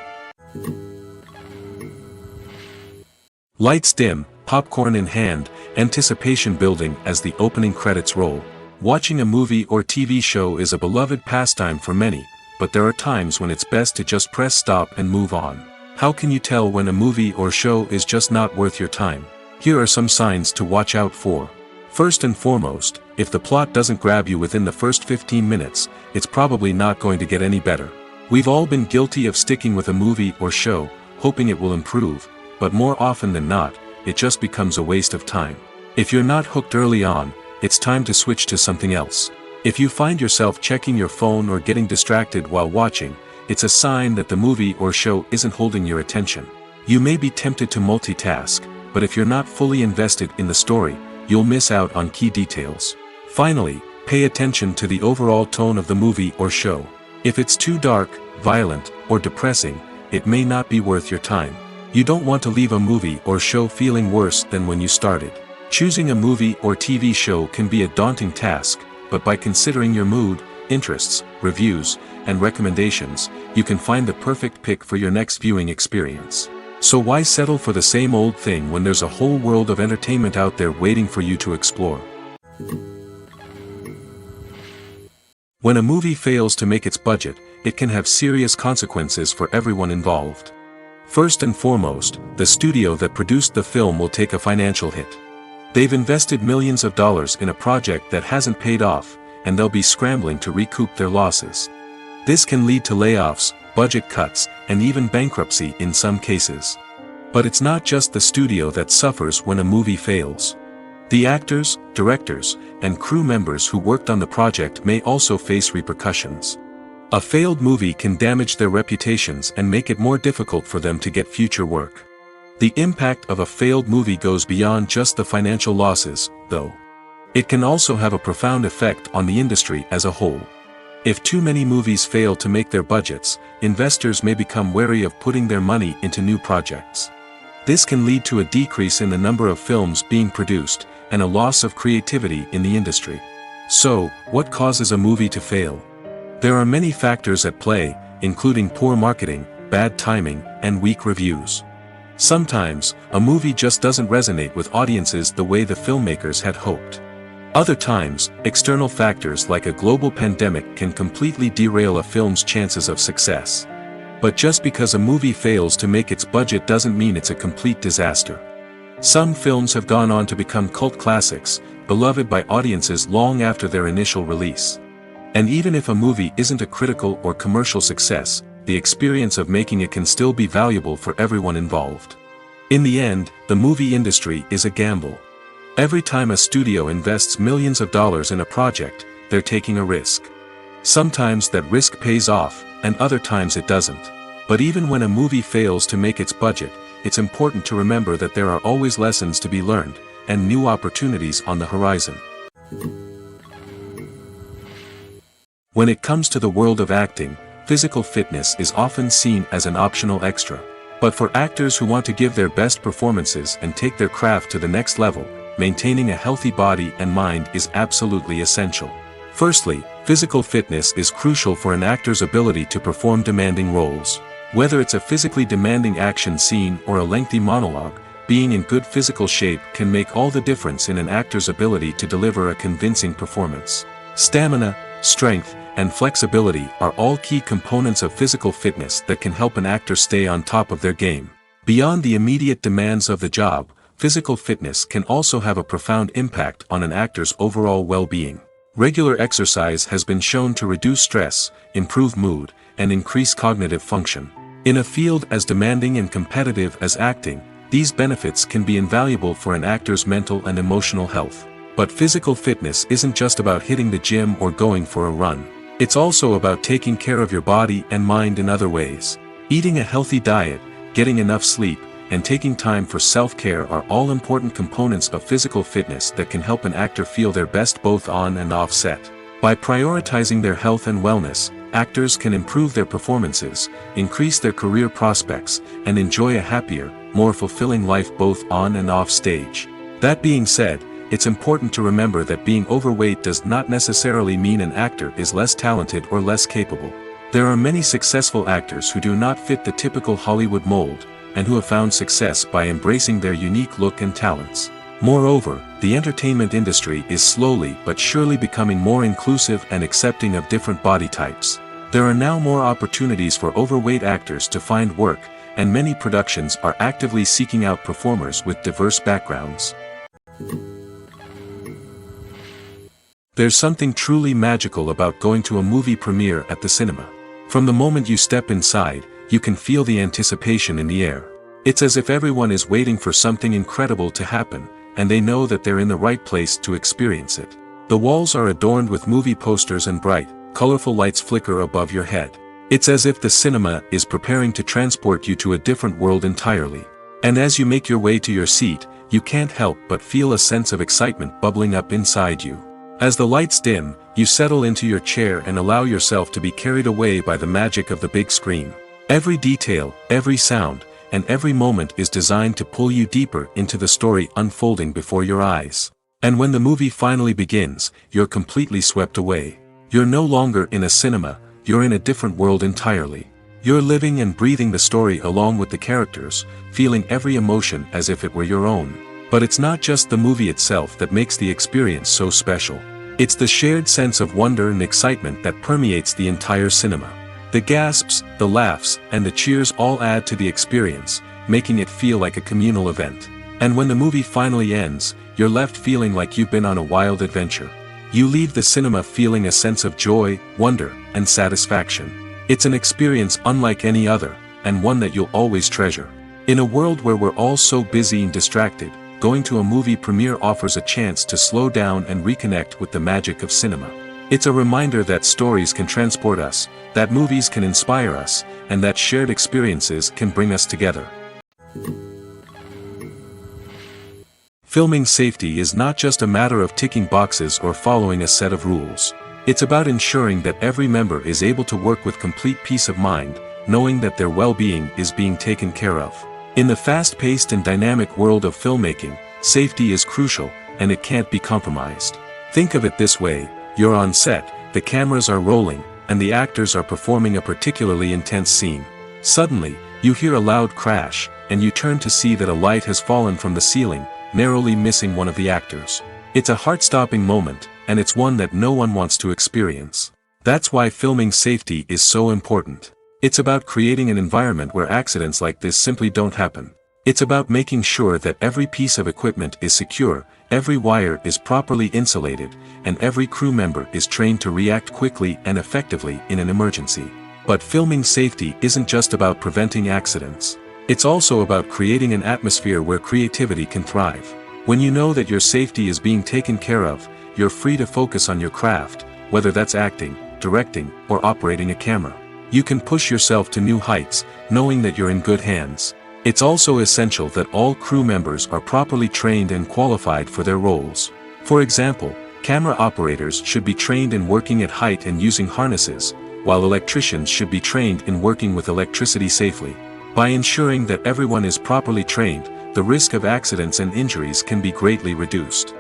Lights dim, popcorn in hand, anticipation building as the opening credits roll. Watching a movie or TV show is a beloved pastime for many, but there are times when it's best to just press stop and move on. How can you tell when a movie or show is just not worth your time? Here are some signs to watch out for. First and foremost, if the plot doesn't grab you within the first 15 minutes, it's probably not going to get any better. We've all been guilty of sticking with a movie or show, hoping it will improve, but more often than not, it just becomes a waste of time. If you're not hooked early on, it's time to switch to something else. If you find yourself checking your phone or getting distracted while watching, it's a sign that the movie or show isn't holding your attention. You may be tempted to multitask, but if you're not fully invested in the story, you'll miss out on key details. Finally, pay attention to the overall tone of the movie or show. If it's too dark, violent, or depressing, it may not be worth your time. You don't want to leave a movie or show feeling worse than when you started. Choosing a movie or TV show can be a daunting task, but by considering your mood, interests, reviews, and recommendations, you can find the perfect pick for your next viewing experience. So why settle for the same old thing when there's a whole world of entertainment out there waiting for you to explore? When a movie fails to make its budget, it can have serious consequences for everyone involved. First and foremost, the studio that produced the film will take a financial hit. They've invested millions of dollars in a project that hasn't paid off, and they'll be scrambling to recoup their losses. This can lead to layoffs, budget cuts, and even bankruptcy in some cases. But it's not just the studio that suffers when a movie fails. The actors, directors, and crew members who worked on the project may also face repercussions. A failed movie can damage their reputations and make it more difficult for them to get future work. The impact of a failed movie goes beyond just the financial losses, though. It can also have a profound effect on the industry as a whole. If too many movies fail to make their budgets, investors may become wary of putting their money into new projects. This can lead to a decrease in the number of films being produced, and a loss of creativity in the industry. So, what causes a movie to fail? There are many factors at play, including poor marketing, bad timing, and weak reviews. Sometimes, a movie just doesn't resonate with audiences the way the filmmakers had hoped. Other times, external factors like a global pandemic can completely derail a film's chances of success. But just because a movie fails to make its budget doesn't mean it's a complete disaster. Some films have gone on to become cult classics, beloved by audiences long after their initial release. And even if a movie isn't a critical or commercial success, the experience of making it can still be valuable for everyone involved. In the end, the movie industry is a gamble. Every time a studio invests millions of dollars in a project, they're taking a risk. Sometimes that risk pays off, and other times it doesn't. But even when a movie fails to make its budget, it's important to remember that there are always lessons to be learned, and new opportunities on the horizon. When it comes to the world of acting, physical fitness is often seen as an optional extra. But for actors who want to give their best performances and take their craft to the next level, maintaining a healthy body and mind is absolutely essential. Firstly, physical fitness is crucial for an actor's ability to perform demanding roles. Whether it's a physically demanding action scene or a lengthy monologue, being in good physical shape can make all the difference in an actor's ability to deliver a convincing performance. Stamina, strength, and flexibility are all key components of physical fitness that can help an actor stay on top of their game. Beyond the immediate demands of the job, physical fitness can also have a profound impact on an actor's overall well-being. Regular exercise has been shown to reduce stress, improve mood, and increase cognitive function. In a field as demanding and competitive as acting, these benefits can be invaluable for an actor's mental and emotional health. But physical fitness isn't just about hitting the gym or going for a run. It's also about taking care of your body and mind in other ways. Eating a healthy diet, getting enough sleep, and taking time for self-care are all important components of physical fitness that can help an actor feel their best both on and off set. By prioritizing their health and wellness, actors can improve their performances, increase their career prospects, and enjoy a happier, more fulfilling life both on and off stage. That being said, it's important to remember that being overweight does not necessarily mean an actor is less talented or less capable. There are many successful actors who do not fit the typical Hollywood mold, and who have found success by embracing their unique look and talents. Moreover, the entertainment industry is slowly but surely becoming more inclusive and accepting of different body types. There are now more opportunities for overweight actors to find work, and many productions are actively seeking out performers with diverse backgrounds. There's something truly magical about going to a movie premiere at the cinema. From the moment you step inside, you can feel the anticipation in the air. It's as if everyone is waiting for something incredible to happen, and they know that they're in the right place to experience it. The walls are adorned with movie posters and bright, colorful lights flicker above your head. It's as if the cinema is preparing to transport you to a different world entirely. And as you make your way to your seat, you can't help but feel a sense of excitement bubbling up inside you. As the lights dim, you settle into your chair and allow yourself to be carried away by the magic of the big screen. Every detail, every sound, and every moment is designed to pull you deeper into the story unfolding before your eyes. And when the movie finally begins, you're completely swept away. You're no longer in a cinema, you're in a different world entirely. You're living and breathing the story along with the characters, feeling every emotion as if it were your own. But it's not just the movie itself that makes the experience so special. It's the shared sense of wonder and excitement that permeates the entire cinema. The gasps, the laughs, and the cheers all add to the experience, making it feel like a communal event. And when the movie finally ends, you're left feeling like you've been on a wild adventure. You leave the cinema feeling a sense of joy, wonder, and satisfaction. It's an experience unlike any other, and one that you'll always treasure. In a world where we're all so busy and distracted, going to a movie premiere offers a chance to slow down and reconnect with the magic of cinema. It's a reminder that stories can transport us, that movies can inspire us, and that shared experiences can bring us together. Filming safety is not just a matter of ticking boxes or following a set of rules. It's about ensuring that every member is able to work with complete peace of mind, knowing that their well-being is being taken care of. In the fast-paced and dynamic world of filmmaking, safety is crucial, and it can't be compromised. Think of it this way. You're on set, the cameras are rolling, and the actors are performing a particularly intense scene. Suddenly, you hear a loud crash, and you turn to see that a light has fallen from the ceiling, narrowly missing one of the actors. It's a heart-stopping moment, and it's one that no one wants to experience. That's why filming safety is so important. It's about creating an environment where accidents like this simply don't happen. It's about making sure that every piece of equipment is secure, every wire is properly insulated, and every crew member is trained to react quickly and effectively in an emergency. But filming safety isn't just about preventing accidents. It's also about creating an atmosphere where creativity can thrive. When you know that your safety is being taken care of, you're free to focus on your craft, whether that's acting, directing, or operating a camera. You can push yourself to new heights, knowing that you're in good hands. It's also essential that all crew members are properly trained and qualified for their roles. For example, camera operators should be trained in working at height and using harnesses, while electricians should be trained in working with electricity safely. By ensuring that everyone is properly trained, the risk of accidents and injuries can be greatly reduced.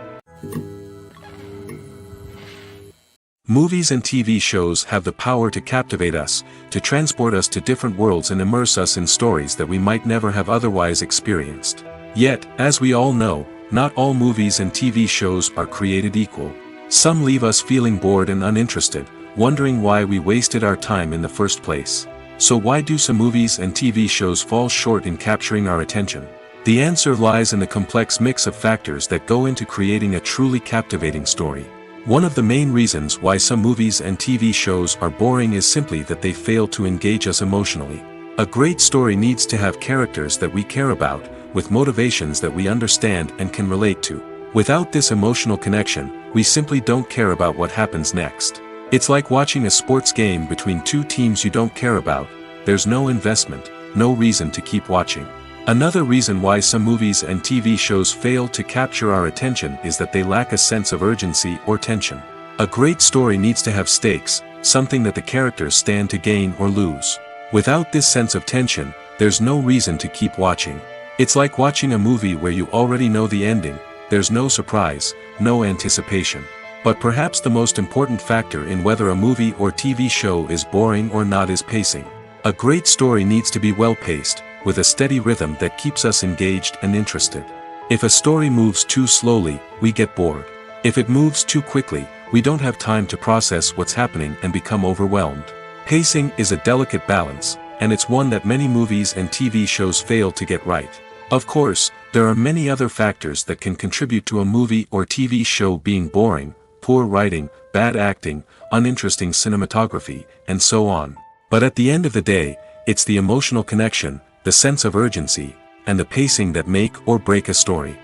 Movies and TV shows have the power to captivate us, to transport us to different worlds and immerse us in stories that we might never have otherwise experienced. Yet, as we all know, not all movies and TV shows are created equal. Some leave us feeling bored and uninterested, wondering why we wasted our time in the first place. So why do some movies and TV shows fall short in capturing our attention? The answer lies in the complex mix of factors that go into creating a truly captivating story. One of the main reasons why some movies and TV shows are boring is simply that they fail to engage us emotionally. A great story needs to have characters that we care about, with motivations that we understand and can relate to. Without this emotional connection, we simply don't care about what happens next. It's like watching a sports game between two teams you don't care about. There's no investment, no reason to keep watching. Another reason why some movies and TV shows fail to capture our attention is that they lack a sense of urgency or tension. A great story needs to have stakes, something that the characters stand to gain or lose. Without this sense of tension, there's no reason to keep watching. It's like watching a movie where you already know the ending. There's no surprise, no anticipation. But perhaps the most important factor in whether a movie or TV show is boring or not is pacing. A great story needs to be well-paced, with a steady rhythm that keeps us engaged and interested. If a story moves too slowly, we get bored. If it moves too quickly, we don't have time to process what's happening and become overwhelmed. Pacing is a delicate balance, and it's one that many movies and TV shows fail to get right. Of course, there are many other factors that can contribute to a movie or TV show being boring: poor writing, bad acting, uninteresting cinematography, and so on. But at the end of the day, it's the emotional connection, the sense of urgency, and the pacing that make or break a story.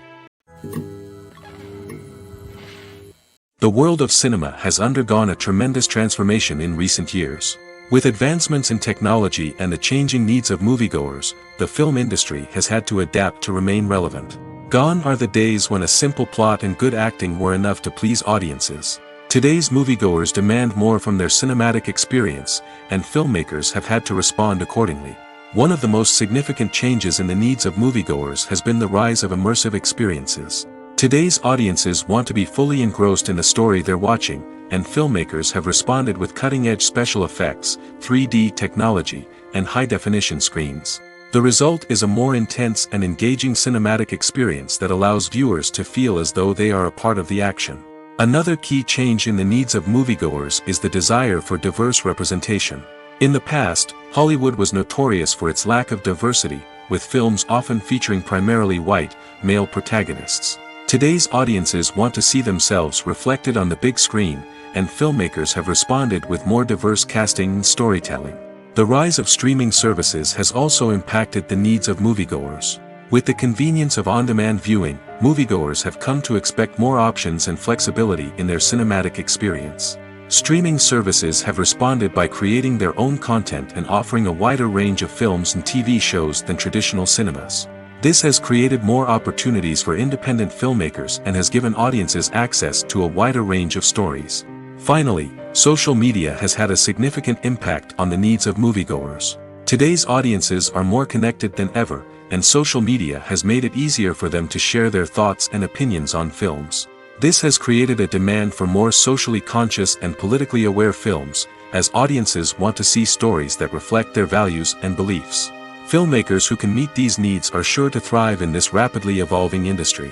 The world of cinema has undergone a tremendous transformation in recent years. With advancements in technology and the changing needs of moviegoers, the film industry has had to adapt to remain relevant. Gone are the days when a simple plot and good acting were enough to please audiences. Today's moviegoers demand more from their cinematic experience, and filmmakers have had to respond accordingly. One of the most significant changes in the needs of moviegoers has been the rise of immersive experiences. Today's audiences want to be fully engrossed in the story they're watching, and filmmakers have responded with cutting-edge special effects, 3D technology, and high-definition screens. The result is a more intense and engaging cinematic experience that allows viewers to feel as though they are a part of the action. Another key change in the needs of moviegoers is the desire for diverse representation. In the past, Hollywood was notorious for its lack of diversity, with films often featuring primarily white, male protagonists. Today's audiences want to see themselves reflected on the big screen, and filmmakers have responded with more diverse casting and storytelling. The rise of streaming services has also impacted the needs of moviegoers. With the convenience of on-demand viewing, moviegoers have come to expect more options and flexibility in their cinematic experience. Streaming services have responded by creating their own content and offering a wider range of films and TV shows than traditional cinemas. This has created more opportunities for independent filmmakers and has given audiences access to a wider range of stories. Finally, social media has had a significant impact on the needs of moviegoers. Today's audiences are more connected than ever, and social media has made it easier for them to share their thoughts and opinions on films. This has created a demand for more socially conscious and politically aware films, as audiences want to see stories that reflect their values and beliefs. Filmmakers who can meet these needs are sure to thrive in this rapidly evolving industry.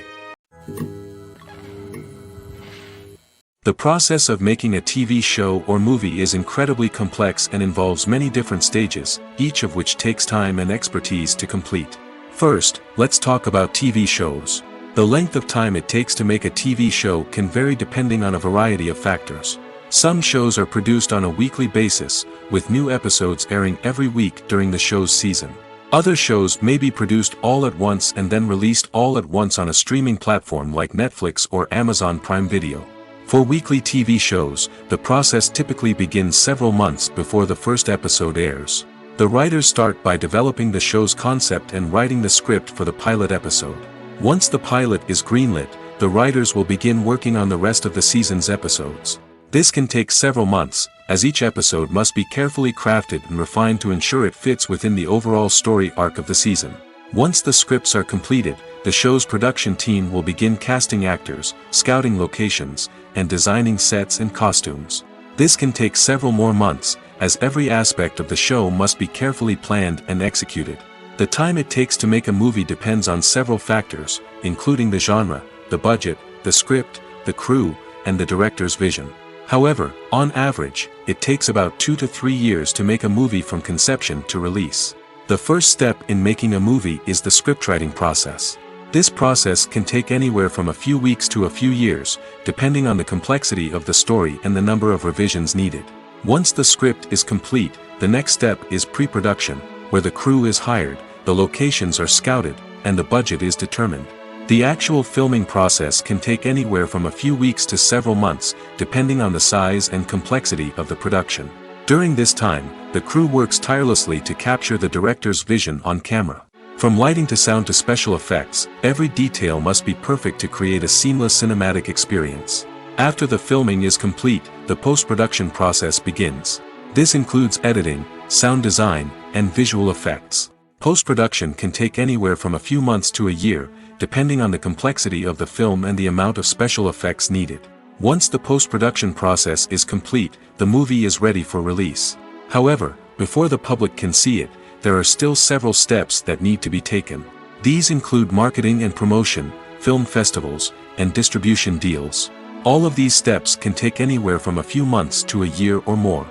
The process of making a TV show or movie is incredibly complex and involves many different stages, each of which takes time and expertise to complete. First, let's talk about TV shows. The length of time it takes to make a TV show can vary depending on a variety of factors. Some shows are produced on a weekly basis, with new episodes airing every week during the show's season. Other shows may be produced all at once and then released all at once on a streaming platform like Netflix or Amazon Prime Video. For weekly TV shows, the process typically begins several months before the first episode airs. The writers start by developing the show's concept and writing the script for the pilot episode. Once the pilot is greenlit, the writers will begin working on the rest of the season's episodes. This can take several months, as each episode must be carefully crafted and refined to ensure it fits within the overall story arc of the season. Once the scripts are completed, the show's production team will begin casting actors, scouting locations, and designing sets and costumes. This can take several more months, as every aspect of the show must be carefully planned and executed. The time it takes to make a movie depends on several factors, including the genre, the budget, the script, the crew, and the director's vision. However, on average, it takes about 2 to 3 years to make a movie from conception to release. The first step in making a movie is the scriptwriting process. This process can take anywhere from a few weeks to a few years, depending on the complexity of the story and the number of revisions needed. Once the script is complete, the next step is pre-production, where the crew is hired, the locations are scouted, and the budget is determined. The actual filming process can take anywhere from a few weeks to several months, depending on the size and complexity of the production. During this time, the crew works tirelessly to capture the director's vision on camera. From lighting to sound to special effects, every detail must be perfect to create a seamless cinematic experience. After the filming is complete, the post-production process begins. This includes editing, sound design, and visual effects. Post-production can take anywhere from a few months to a year, depending on the complexity of the film and the amount of special effects needed. Once the post-production process is complete, the movie is ready for release. However, before the public can see it, there are still several steps that need to be taken. These include marketing and promotion, film festivals, and distribution deals. All of these steps can take anywhere from a few months to a year or more.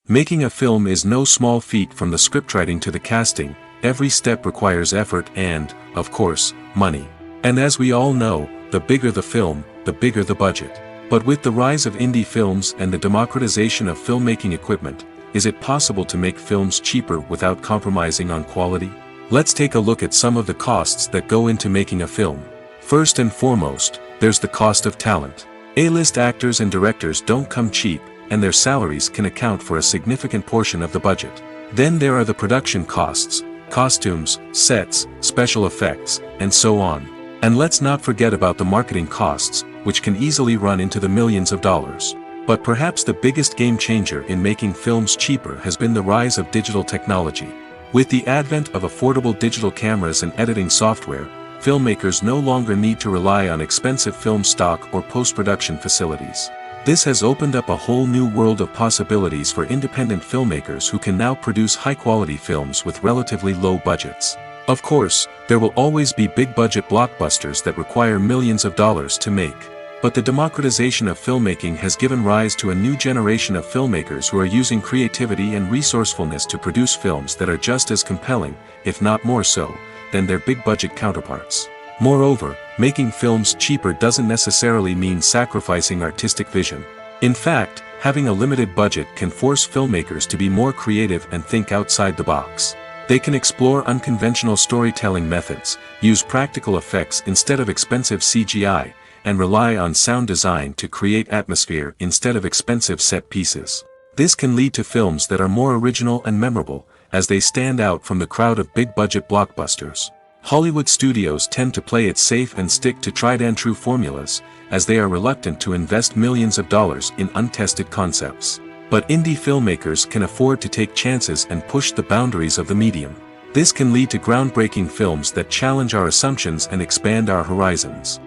Making a film is no small feat. From the scriptwriting to the casting, every step requires effort and, of course, money. And as we all know, the bigger the film, the bigger the budget. But with the rise of indie films and the democratization of filmmaking equipment, is it possible to make films cheaper without compromising on quality? Let's take a look at some of the costs that go into making a film. First and foremost, there's the cost of talent. A-list actors and directors don't come cheap, and their salaries can account for a significant portion of the budget. Then there are the production costs, costumes, sets, special effects, and so on. And let's not forget about the marketing costs, which can easily run into the millions of dollars. But perhaps the biggest game changer in making films cheaper has been the rise of digital technology. With the advent of affordable digital cameras and editing software, filmmakers no longer need to rely on expensive film stock or post-production facilities. This has opened up a whole new world of possibilities for independent filmmakers who can now produce high-quality films with relatively low budgets. Of course, there will always be big-budget blockbusters that require millions of dollars to make. But the democratization of filmmaking has given rise to a new generation of filmmakers who are using creativity and resourcefulness to produce films that are just as compelling, if not more so, than their big-budget counterparts. Moreover, making films cheaper doesn't necessarily mean sacrificing artistic vision. In fact, having a limited budget can force filmmakers to be more creative and think outside the box. They can explore unconventional storytelling methods, use practical effects instead of expensive CGI, and rely on sound design to create atmosphere instead of expensive set pieces. This can lead to films that are more original and memorable, as they stand out from the crowd of big-budget blockbusters. Hollywood studios tend to play it safe and stick to tried-and-true formulas, as they are reluctant to invest millions of dollars in untested concepts. But indie filmmakers can afford to take chances and push the boundaries of the medium. This can lead to groundbreaking films that challenge our assumptions and expand our horizons.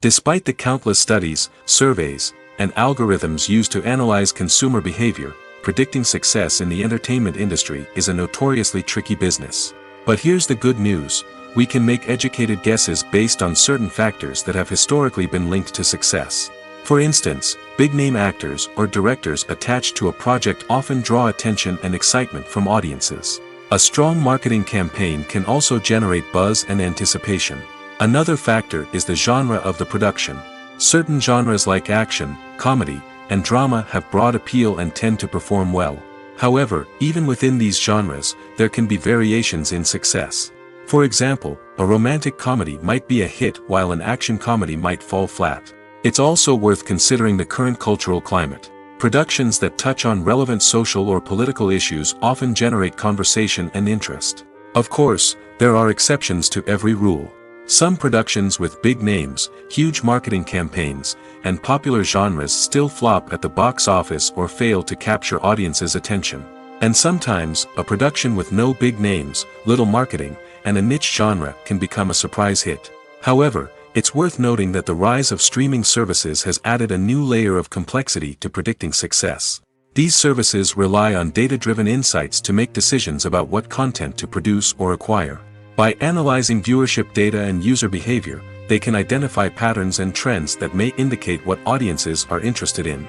Despite the countless studies, surveys, and algorithms used to analyze consumer behavior, predicting success in the entertainment industry is a notoriously tricky business. But here's the good news: we can make educated guesses based on certain factors that have historically been linked to success. For instance, big-name actors or directors attached to a project often draw attention and excitement from audiences. A strong marketing campaign can also generate buzz and anticipation. Another factor is the genre of the production. Certain genres like action, comedy, and drama have broad appeal and tend to perform well. However, even within these genres, there can be variations in success. For example, a romantic comedy might be a hit while an action comedy might fall flat. It's also worth considering the current cultural climate. Productions that touch on relevant social or political issues often generate conversation and interest. Of course, there are exceptions to every rule. Some productions with big names, huge marketing campaigns, and popular genres still flop at the box office or fail to capture audiences' attention. And sometimes, a production with no big names, little marketing, and a niche genre can become a surprise hit. However, it's worth noting that the rise of streaming services has added a new layer of complexity to predicting success. These services rely on data-driven insights to make decisions about what content to produce or acquire. By analyzing viewership data and user behavior, they can identify patterns and trends that may indicate what audiences are interested in.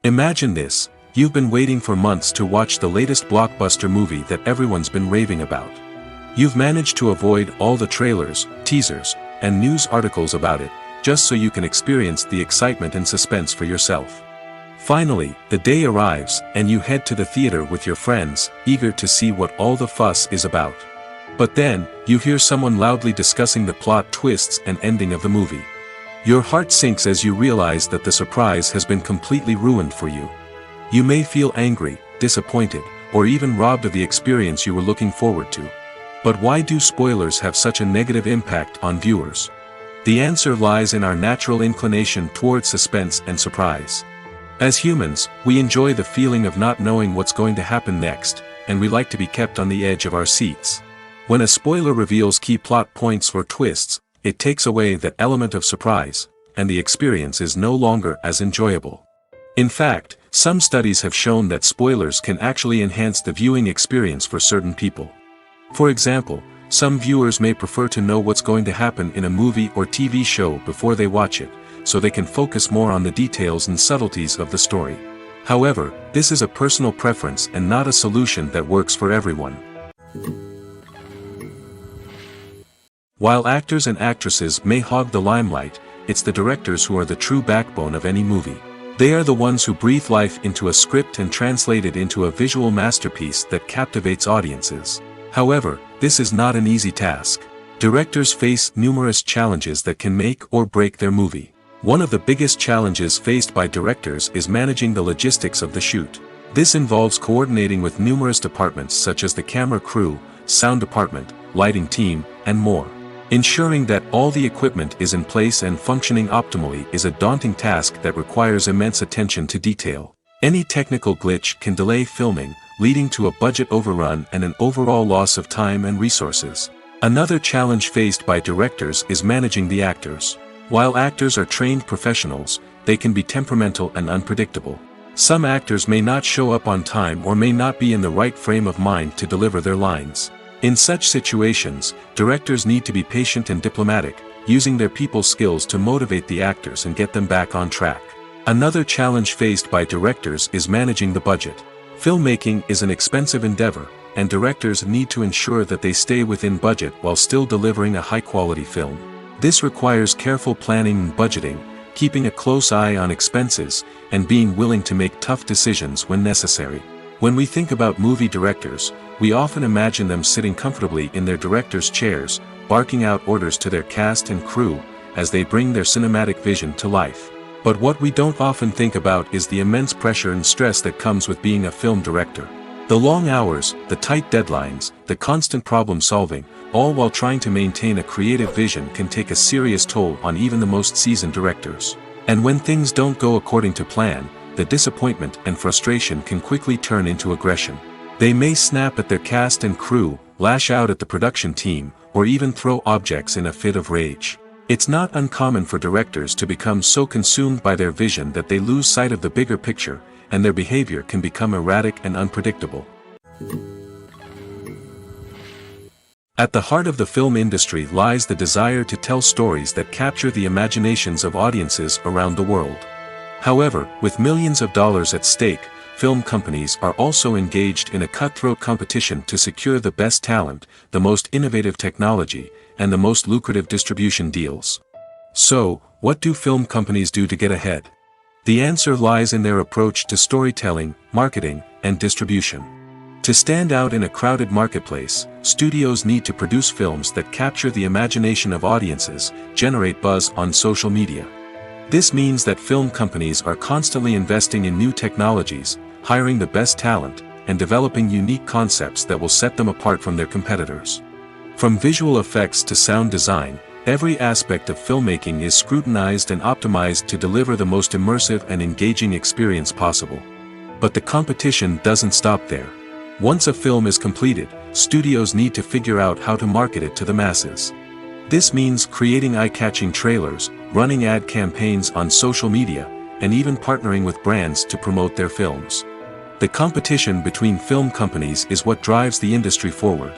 Imagine this: you've been waiting for months to watch the latest blockbuster movie that everyone's been raving about. You've managed to avoid all the trailers, teasers, and news articles about it, just so you can experience the excitement and suspense for yourself. Finally, the day arrives, and you head to the theater with your friends, eager to see what all the fuss is about. But then, you hear someone loudly discussing the plot twists and ending of the movie. Your heart sinks as you realize that the surprise has been completely ruined for you. You may feel angry, disappointed, or even robbed of the experience you were looking forward to. But why do spoilers have such a negative impact on viewers? The answer lies in our natural inclination towards suspense and surprise. As humans, we enjoy the feeling of not knowing what's going to happen next, and we like to be kept on the edge of our seats. When a spoiler reveals key plot points or twists, it takes away that element of surprise, and the experience is no longer as enjoyable. In fact, some studies have shown that spoilers can actually enhance the viewing experience for certain people. For example, some viewers may prefer to know what's going to happen in a movie or TV show before they watch it, so they can focus more on the details and subtleties of the story. However, this is a personal preference and not a solution that works for everyone. While actors and actresses may hog the limelight, it's the directors who are the true backbone of any movie. They are the ones who breathe life into a script and translate it into a visual masterpiece that captivates audiences. However, this is not an easy task. Directors face numerous challenges that can make or break their movie. One of the biggest challenges faced by directors is managing the logistics of the shoot. This involves coordinating with numerous departments such as the camera crew, sound department, lighting team, and more. Ensuring that all the equipment is in place and functioning optimally is a daunting task that requires immense attention to detail. Any technical glitch can delay filming, leading to a budget overrun and an overall loss of time and resources. Another challenge faced by directors is managing the actors. While actors are trained professionals, they can be temperamental and unpredictable. Some actors may not show up on time or may not be in the right frame of mind to deliver their lines. In such situations, directors need to be patient and diplomatic, using their people skills to motivate the actors and get them back on track. Another challenge faced by directors is managing the budget. Filmmaking is an expensive endeavor, and directors need to ensure that they stay within budget while still delivering a high-quality film. This requires careful planning and budgeting, keeping a close eye on expenses, and being willing to make tough decisions when necessary. When we think about movie directors, we often imagine them sitting comfortably in their director's chairs, barking out orders to their cast and crew, as they bring their cinematic vision to life. But what we don't often think about is the immense pressure and stress that comes with being a film director. The long hours, the tight deadlines, the constant problem solving, all while trying to maintain a creative vision can take a serious toll on even the most seasoned directors. And when things don't go according to plan, the disappointment and frustration can quickly turn into aggression. They may snap at their cast and crew, lash out at the production team, or even throw objects in a fit of rage. It's not uncommon for directors to become so consumed by their vision that they lose sight of the bigger picture, and their behavior can become erratic and unpredictable. At the heart of the film industry lies the desire to tell stories that capture the imaginations of audiences around the world. However, with millions of dollars at stake, film companies are also engaged in a cutthroat competition to secure the best talent, the most innovative technology, and the most lucrative distribution deals. So, what do film companies do to get ahead? The answer lies in their approach to storytelling, marketing, and distribution. To stand out in a crowded marketplace, studios need to produce films that capture the imagination of audiences, generate buzz on social media. This means that film companies are constantly investing in new technologies, hiring the best talent, and developing unique concepts that will set them apart from their competitors. From visual effects to sound design, every aspect of filmmaking is scrutinized and optimized to deliver the most immersive and engaging experience possible. But the competition doesn't stop there. Once a film is completed, studios need to figure out how to market it to the masses. This means creating eye-catching trailers, running ad campaigns on social media, and even partnering with brands to promote their films. The competition between film companies is what drives the industry forward.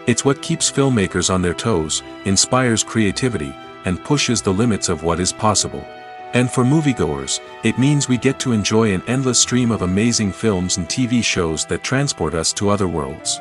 It's what keeps filmmakers on their toes, inspires creativity, and pushes the limits of what is possible. And for moviegoers, it means we get to enjoy an endless stream of amazing films and TV shows that transport us to other worlds.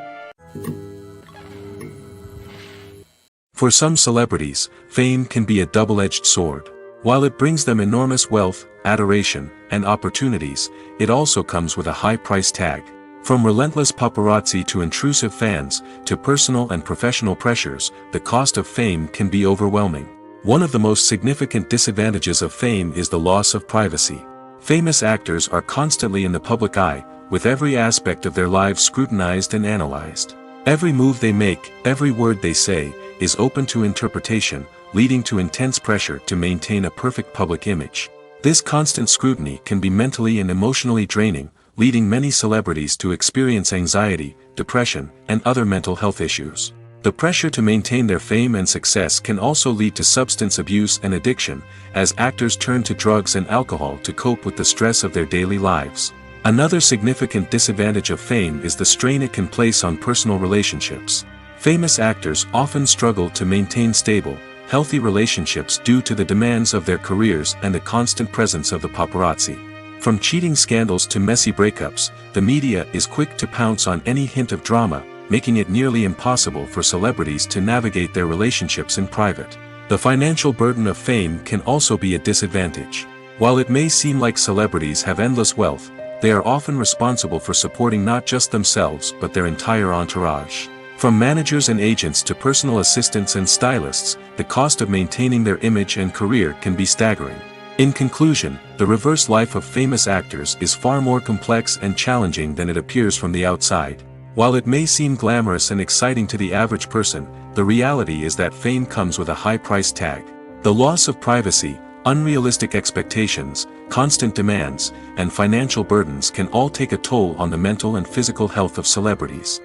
For some celebrities, fame can be a double-edged sword. While it brings them enormous wealth, adoration, and opportunities, it also comes with a high price tag. From relentless paparazzi to intrusive fans, to personal and professional pressures, the cost of fame can be overwhelming. One of the most significant disadvantages of fame is the loss of privacy. Famous actors are constantly in the public eye, with every aspect of their lives scrutinized and analyzed. Every move they make, every word they say, is open to interpretation, leading to intense pressure to maintain a perfect public image. This constant scrutiny can be mentally and emotionally draining, leading many celebrities to experience anxiety, depression, and other mental health issues. The pressure to maintain their fame and success can also lead to substance abuse and addiction, as actors turn to drugs and alcohol to cope with the stress of their daily lives. Another significant disadvantage of fame is the strain it can place on personal relationships. Famous actors often struggle to maintain stable, healthy relationships due to the demands of their careers and the constant presence of the paparazzi. From cheating scandals to messy breakups, the media is quick to pounce on any hint of drama, making it nearly impossible for celebrities to navigate their relationships in private. The financial burden of fame can also be a disadvantage. While it may seem like celebrities have endless wealth, they are often responsible for supporting not just themselves but their entire entourage. From managers and agents to personal assistants and stylists, the cost of maintaining their image and career can be staggering. In conclusion, the reverse life of famous actors is far more complex and challenging than it appears from the outside. While it may seem glamorous and exciting to the average person, the reality is that fame comes with a high price tag. The loss of privacy, unrealistic expectations, constant demands, and financial burdens can all take a toll on the mental and physical health of celebrities.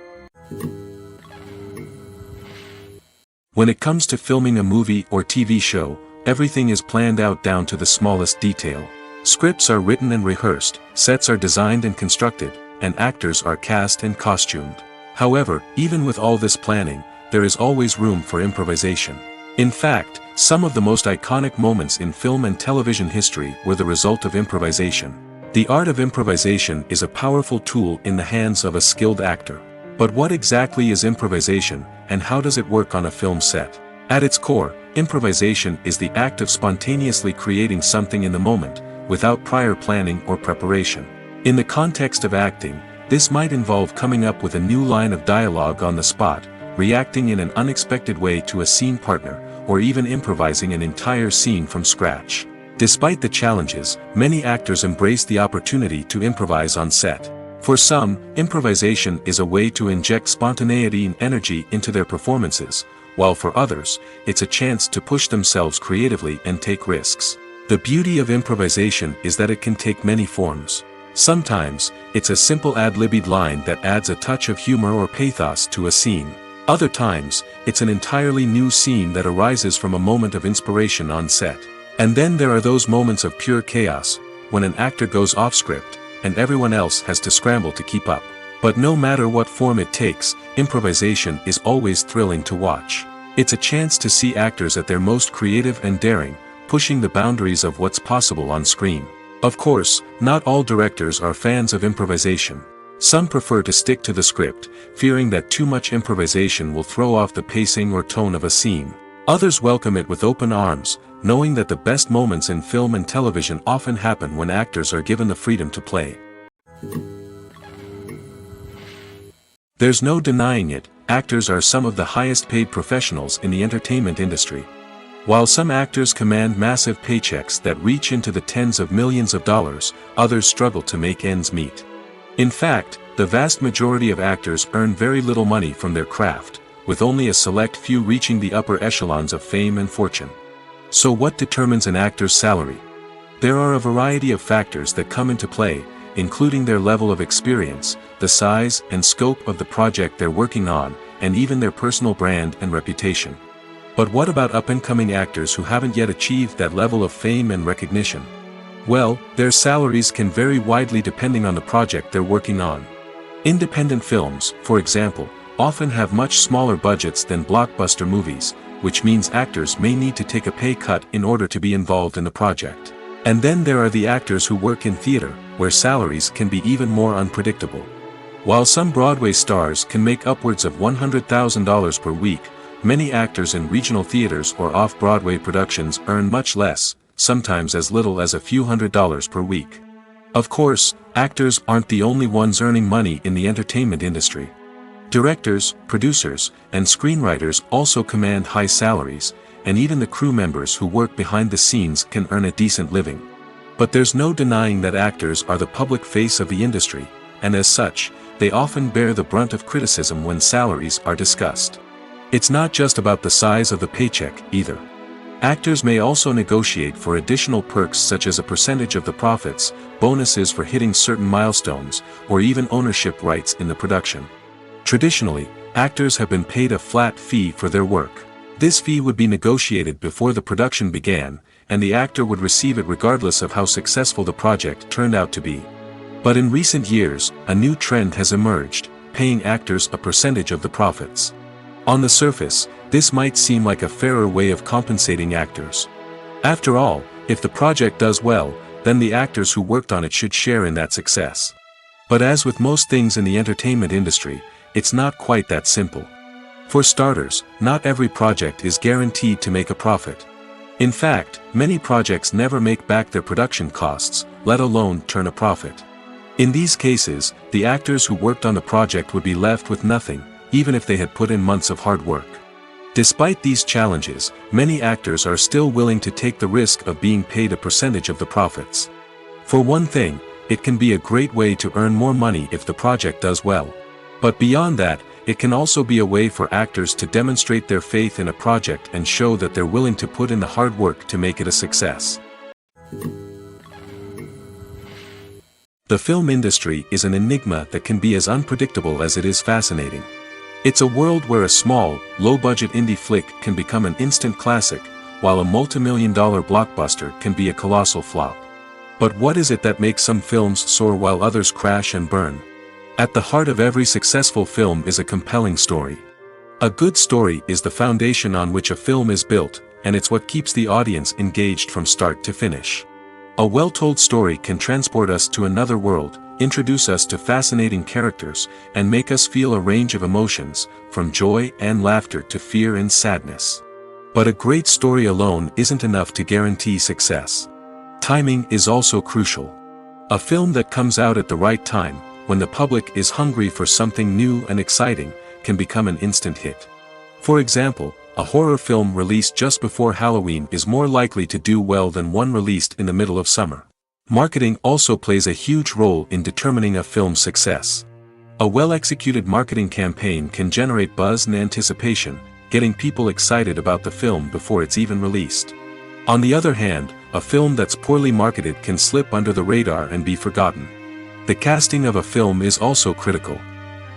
When it comes to filming a movie or TV show, everything is planned out down to the smallest detail. Scripts are written and rehearsed, sets are designed and constructed, and actors are cast and costumed. However, even with all this planning, there is always room for improvisation. In fact, some of the most iconic moments in film and television history were the result of improvisation. The art of improvisation is a powerful tool in the hands of a skilled actor. But what exactly is improvisation, and how does it work on a film set? At its core, improvisation is the act of spontaneously creating something in the moment, without prior planning or preparation. In the context of acting, this might involve coming up with a new line of dialogue on the spot, reacting in an unexpected way to a scene partner, or even improvising an entire scene from scratch. Despite the challenges, many actors embrace the opportunity to improvise on set. For some, improvisation is a way to inject spontaneity and energy into their performances, while for others, it's a chance to push themselves creatively and take risks. The beauty of improvisation is that it can take many forms. Sometimes, it's a simple ad-libbed line that adds a touch of humor or pathos to a scene. Other times, it's an entirely new scene that arises from a moment of inspiration on set. And then there are those moments of pure chaos, when an actor goes off script, and everyone else has to scramble to keep up. But no matter what form it takes, improvisation is always thrilling to watch. It's a chance to see actors at their most creative and daring, pushing the boundaries of what's possible on screen. Of course, not all directors are fans of improvisation. Some prefer to stick to the script, fearing that too much improvisation will throw off the pacing or tone of a scene. Others welcome it with open arms, knowing that the best moments in film and television often happen when actors are given the freedom to play. There's no denying it, actors are some of the highest paid professionals in the entertainment industry. While some actors command massive paychecks that reach into the tens of millions of dollars, others struggle to make ends meet. In fact, the vast majority of actors earn very little money from their craft, with only a select few reaching the upper echelons of fame and fortune. So what determines an actor's salary? There are a variety of factors that come into play, including their level of experience, the size and scope of the project they're working on, and even their personal brand and reputation. But what about up-and-coming actors who haven't yet achieved that level of fame and recognition? Well, their salaries can vary widely depending on the project they're working on. Independent films, for example, often have much smaller budgets than blockbuster movies, which means actors may need to take a pay cut in order to be involved in the project. And then there are the actors who work in theater, where salaries can be even more unpredictable. While some Broadway stars can make upwards of $100,000 per week, many actors in regional theaters or off-Broadway productions earn much less, sometimes as little as a few $100s per week. Of course, actors aren't the only ones earning money in the entertainment industry. Directors, producers, and screenwriters also command high salaries, and even the crew members who work behind the scenes can earn a decent living. But there's no denying that actors are the public face of the industry, and as such, they often bear the brunt of criticism when salaries are discussed. It's not just about the size of the paycheck, either. Actors may also negotiate for additional perks such as a percentage of the profits, bonuses for hitting certain milestones, or even ownership rights in the production. Traditionally, actors have been paid a flat fee for their work. This fee would be negotiated before the production began, and the actor would receive it regardless of how successful the project turned out to be. But in recent years, a new trend has emerged, paying actors a percentage of the profits. On the surface, this might seem like a fairer way of compensating actors. After all, if the project does well, then the actors who worked on it should share in that success. But as with most things in the entertainment industry, it's not quite that simple. For starters, not every project is guaranteed to make a profit. In fact, many projects never make back their production costs, let alone turn a profit. In these cases, the actors who worked on the project would be left with nothing, even if they had put in months of hard work. Despite these challenges, many actors are still willing to take the risk of being paid a percentage of the profits. For one thing, it can be a great way to earn more money if the project does well. But beyond that, it can also be a way for actors to demonstrate their faith in a project and show that they're willing to put in the hard work to make it a success. The film industry is an enigma that can be as unpredictable as it is fascinating. It's a world where a small, low-budget indie flick can become an instant classic, while a multi-million-dollar blockbuster can be a colossal flop. But what is it that makes some films soar while others crash and burn? At the heart of every successful film is a compelling story. A good story is the foundation on which a film is built, and it's what keeps the audience engaged from start to finish. A well-told story can transport us to another world, introduce us to fascinating characters, and make us feel a range of emotions, from joy and laughter to fear and sadness. But a great story alone isn't enough to guarantee success. Timing is also crucial. A film that comes out at the right time, when the public is hungry for something new and exciting, can become an instant hit. For example, a horror film released just before Halloween is more likely to do well than one released in the middle of summer. Marketing also plays a huge role in determining a film's success. A well-executed marketing campaign can generate buzz and anticipation, getting people excited about the film before it's even released. On the other hand, a film that's poorly marketed can slip under the radar and be forgotten. The casting of a film is also critical.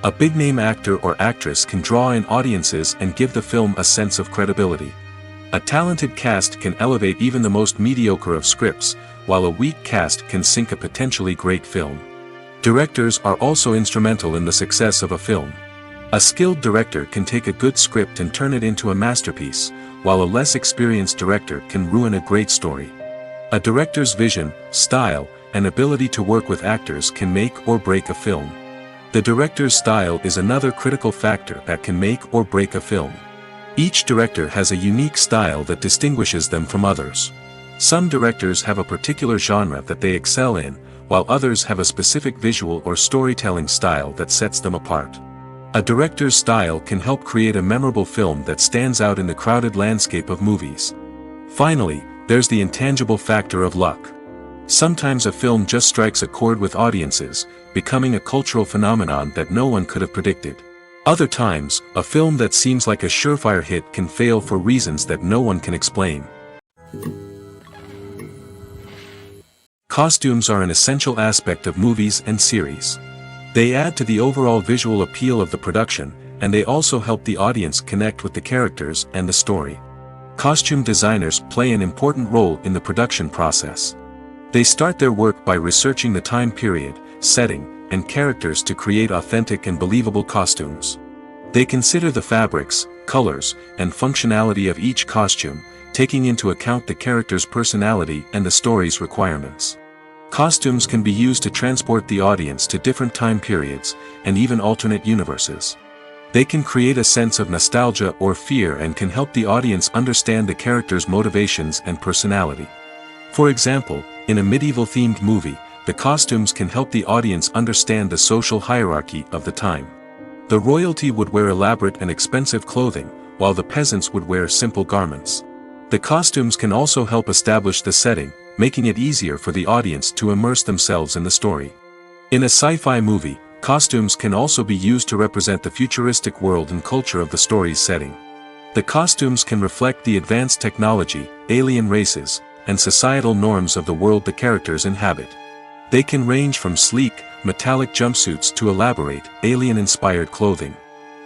A big-name actor or actress can draw in audiences and give the film a sense of credibility. A talented cast can elevate even the most mediocre of scripts, while a weak cast can sink a potentially great film. Directors are also instrumental in the success of a film. A skilled director can take a good script and turn it into a masterpiece, while a less experienced director can ruin a great story. A director's vision, style, and ability to work with actors can make or break a film. The director's style is another critical factor that can make or break a film. Each director has a unique style that distinguishes them from others. Some directors have a particular genre that they excel in, while others have a specific visual or storytelling style that sets them apart. A director's style can help create a memorable film that stands out in the crowded landscape of movies. Finally, there's the intangible factor of luck. Sometimes a film just strikes a chord with audiences, becoming a cultural phenomenon that no one could have predicted. Other times, a film that seems like a surefire hit can fail for reasons that no one can explain. Costumes are an essential aspect of movies and series. They add to the overall visual appeal of the production, and they also help the audience connect with the characters and the story. Costume designers play an important role in the production process. They start their work by researching the time period, setting, and characters to create authentic and believable costumes. They consider the fabrics, colors, and functionality of each costume, taking into account the character's personality and the story's requirements. Costumes can be used to transport the audience to different time periods, and even alternate universes. They can create a sense of nostalgia or fear and can help the audience understand the character's motivations and personality. For example, in a medieval-themed movie, the costumes can help the audience understand the social hierarchy of the time. The royalty would wear elaborate and expensive clothing, while the peasants would wear simple garments. The costumes can also help establish the setting, making it easier for the audience to immerse themselves in the story. In a sci-fi movie, costumes can also be used to represent the futuristic world and culture of the story's setting. The costumes can reflect the advanced technology, alien races, and societal norms of the world the characters inhabit. They can range from sleek, metallic jumpsuits to elaborate, alien-inspired clothing.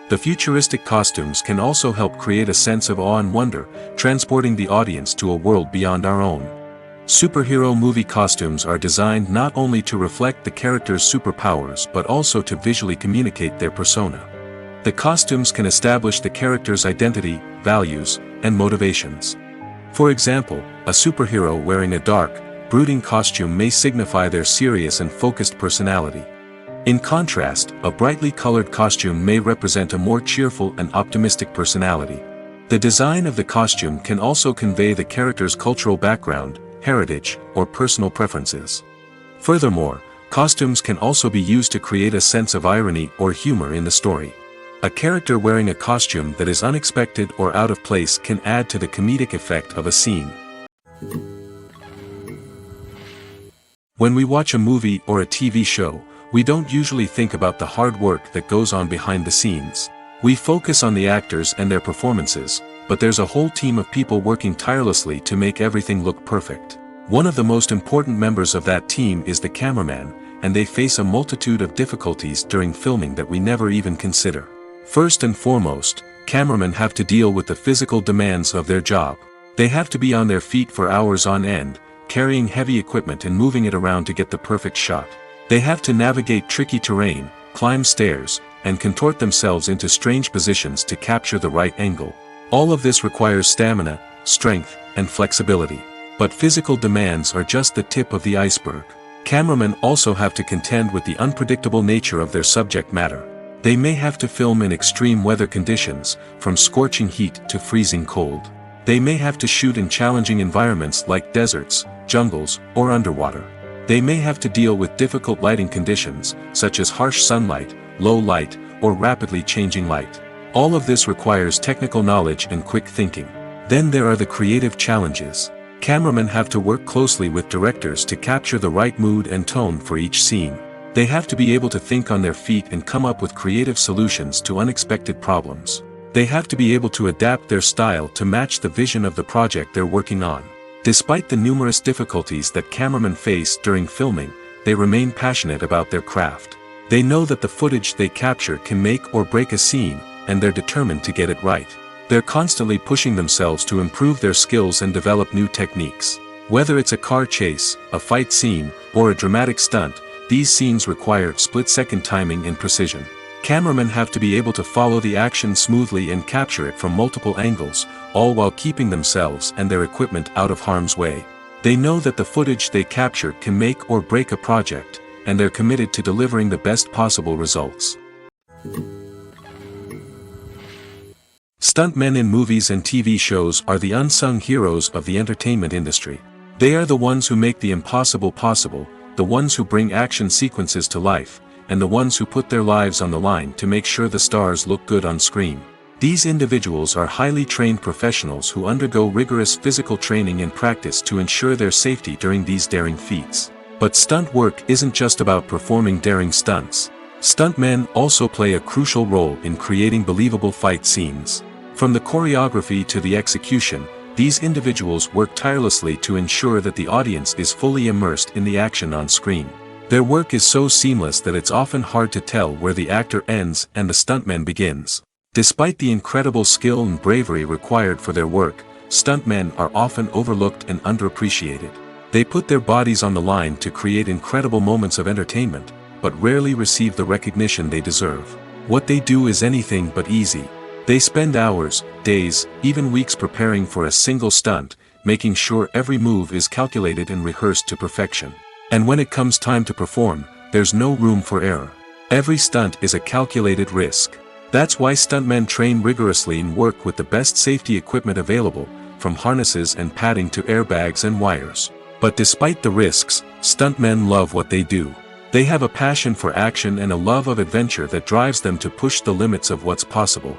The futuristic costumes can also help create a sense of awe and wonder, transporting the audience to a world beyond our own. Superhero movie costumes are designed not only to reflect the character's superpowers but also to visually communicate their persona. The costumes can establish the character's identity, values, and motivations. For example, a superhero wearing a dark, brooding costume may signify their serious and focused personality. In contrast, a brightly colored costume may represent a more cheerful and optimistic personality. The design of the costume can also convey the character's cultural background, heritage, or personal preferences. Furthermore, costumes can also be used to create a sense of irony or humor in the story. A character wearing a costume that is unexpected or out of place can add to the comedic effect of a scene. When we watch a movie or a TV show, we don't usually think about the hard work that goes on behind the scenes. We focus on the actors and their performances, but there's a whole team of people working tirelessly to make everything look perfect. One of the most important members of that team is the cameraman, and they face a multitude of difficulties during filming that we never even consider. First and foremost, cameramen have to deal with the physical demands of their job. They have to be on their feet for hours on end, carrying heavy equipment and moving it around to get the perfect shot. They have to navigate tricky terrain, climb stairs, and contort themselves into strange positions to capture the right angle. All of this requires stamina, strength, and flexibility. But physical demands are just the tip of the iceberg. Cameramen also have to contend with the unpredictable nature of their subject matter. They may have to film in extreme weather conditions, from scorching heat to freezing cold. They may have to shoot in challenging environments like deserts, jungles, or underwater. They may have to deal with difficult lighting conditions, such as harsh sunlight, low light, or rapidly changing light. All of this requires technical knowledge and quick thinking. Then there are the creative challenges. Cameramen have to work closely with directors to capture the right mood and tone for each scene. They have to be able to think on their feet and come up with creative solutions to unexpected problems. They have to be able to adapt their style to match the vision of the project they're working on. Despite the numerous difficulties that cameramen face during filming, they remain passionate about their craft. They know that the footage they capture can make or break a scene, and they're determined to get it right. They're constantly pushing themselves to improve their skills and develop new techniques. Whether it's a car chase, a fight scene, or a dramatic stunt, these scenes require split-second timing and precision. Cameramen have to be able to follow the action smoothly and capture it from multiple angles, all while keeping themselves and their equipment out of harm's way. They know that the footage they capture can make or break a project, and they're committed to delivering the best possible results. Stuntmen in movies and TV shows are the unsung heroes of the entertainment industry. They are the ones who make the impossible possible, the ones who bring action sequences to life, and the ones who put their lives on the line to make sure the stars look good on screen. These individuals are highly trained professionals who undergo rigorous physical training and practice to ensure their safety during these daring feats. But stunt work isn't just about performing daring stunts. Stuntmen also play a crucial role in creating believable fight scenes. From the choreography to the execution, these individuals work tirelessly to ensure that the audience is fully immersed in the action on screen. Their work is so seamless that it's often hard to tell where the actor ends and the stuntman begins. Despite the incredible skill and bravery required for their work, stuntmen are often overlooked and underappreciated. They put their bodies on the line to create incredible moments of entertainment, but rarely receive the recognition they deserve. What they do is anything but easy. They spend hours, days, even weeks preparing for a single stunt, making sure every move is calculated and rehearsed to perfection. And when it comes time to perform, there's no room for error. Every stunt is a calculated risk. That's why stuntmen train rigorously and work with the best safety equipment available, from harnesses and padding to airbags and wires. But despite the risks, stuntmen love what they do. They have a passion for action and a love of adventure that drives them to push the limits of what's possible.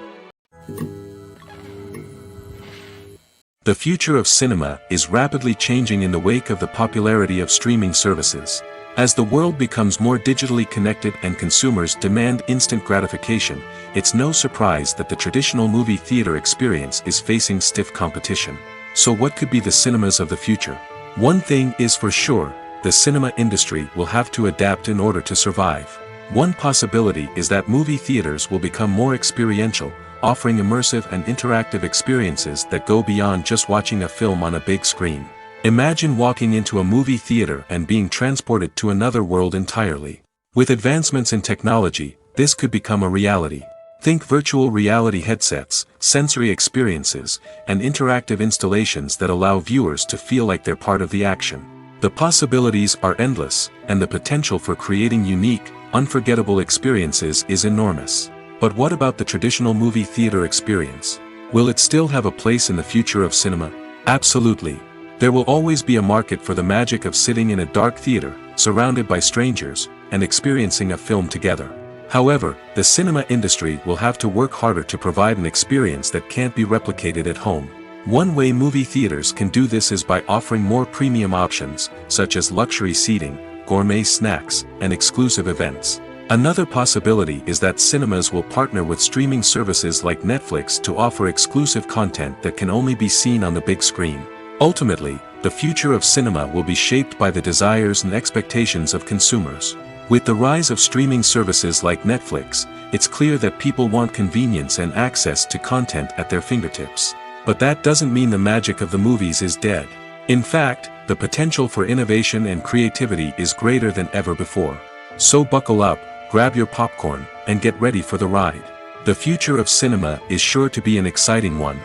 The future of cinema is rapidly changing in the wake of the popularity of streaming services. As the world becomes more digitally connected and consumers demand instant gratification, it's no surprise that the traditional movie theater experience is facing stiff competition. So what could be the cinemas of the future? One thing is for sure, the cinema industry will have to adapt in order to survive. One possibility is that movie theaters will become more experiential, offering immersive and interactive experiences that go beyond just watching a film on a big screen. Imagine walking into a movie theater and being transported to another world entirely. With advancements in technology, this could become a reality. Think virtual reality headsets, sensory experiences, and interactive installations that allow viewers to feel like they're part of the action. The possibilities are endless, and the potential for creating unique, unforgettable experiences is enormous. But what about the traditional movie theater experience? Will it still have a place in the future of cinema? Absolutely. There will always be a market for the magic of sitting in a dark theater, surrounded by strangers, and experiencing a film together. However, the cinema industry will have to work harder to provide an experience that can't be replicated at home. One way movie theaters can do this is by offering more premium options, such as luxury seating, gourmet snacks, and exclusive events. Another possibility is that cinemas will partner with streaming services like Netflix to offer exclusive content that can only be seen on the big screen. Ultimately, the future of cinema will be shaped by the desires and expectations of consumers. With the rise of streaming services like Netflix, it's clear that people want convenience and access to content at their fingertips. But that doesn't mean the magic of the movies is dead. In fact, the potential for innovation and creativity is greater than ever before. So buckle up, grab your popcorn, and get ready for the ride. The future of cinema is sure to be an exciting one.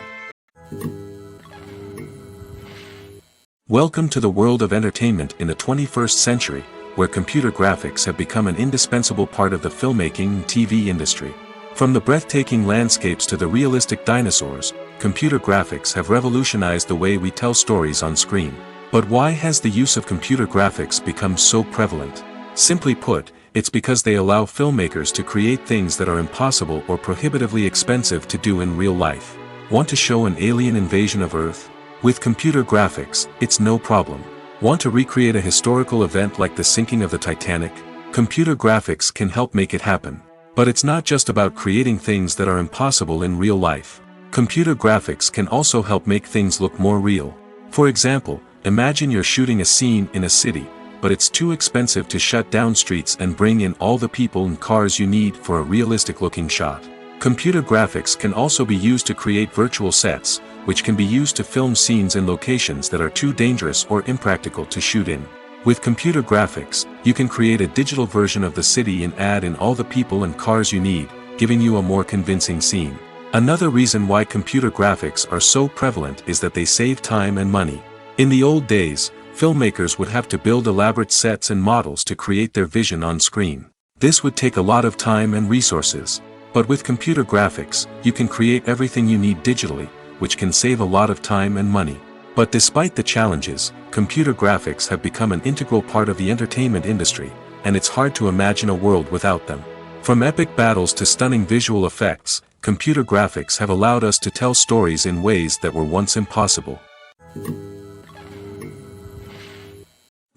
Welcome to the world of entertainment in the 21st century, where computer graphics have become an indispensable part of the filmmaking and TV industry. From the breathtaking landscapes to the realistic dinosaurs, computer graphics have revolutionized the way we tell stories on screen. But why has the use of computer graphics become so prevalent? Simply put, it's because they allow filmmakers to create things that are impossible or prohibitively expensive to do in real life. Want to show an alien invasion of Earth? With computer graphics, it's no problem. Want to recreate a historical event like the sinking of the Titanic? Computer graphics can help make it happen. But it's not just about creating things that are impossible in real life. Computer graphics can also help make things look more real. For example, imagine you're shooting a scene in a city, but it's too expensive to shut down streets and bring in all the people and cars you need for a realistic-looking shot. Computer graphics can also be used to create virtual sets, which can be used to film scenes in locations that are too dangerous or impractical to shoot in. With computer graphics, you can create a digital version of the city and add in all the people and cars you need, giving you a more convincing scene. Another reason why computer graphics are so prevalent is that they save time and money. In the old days, filmmakers would have to build elaborate sets and models to create their vision on screen. This would take a lot of time and resources. But with computer graphics, you can create everything you need digitally, which can save a lot of time and money. But despite the challenges, computer graphics have become an integral part of the entertainment industry, and it's hard to imagine a world without them. From epic battles to stunning visual effects, computer graphics have allowed us to tell stories in ways that were once impossible.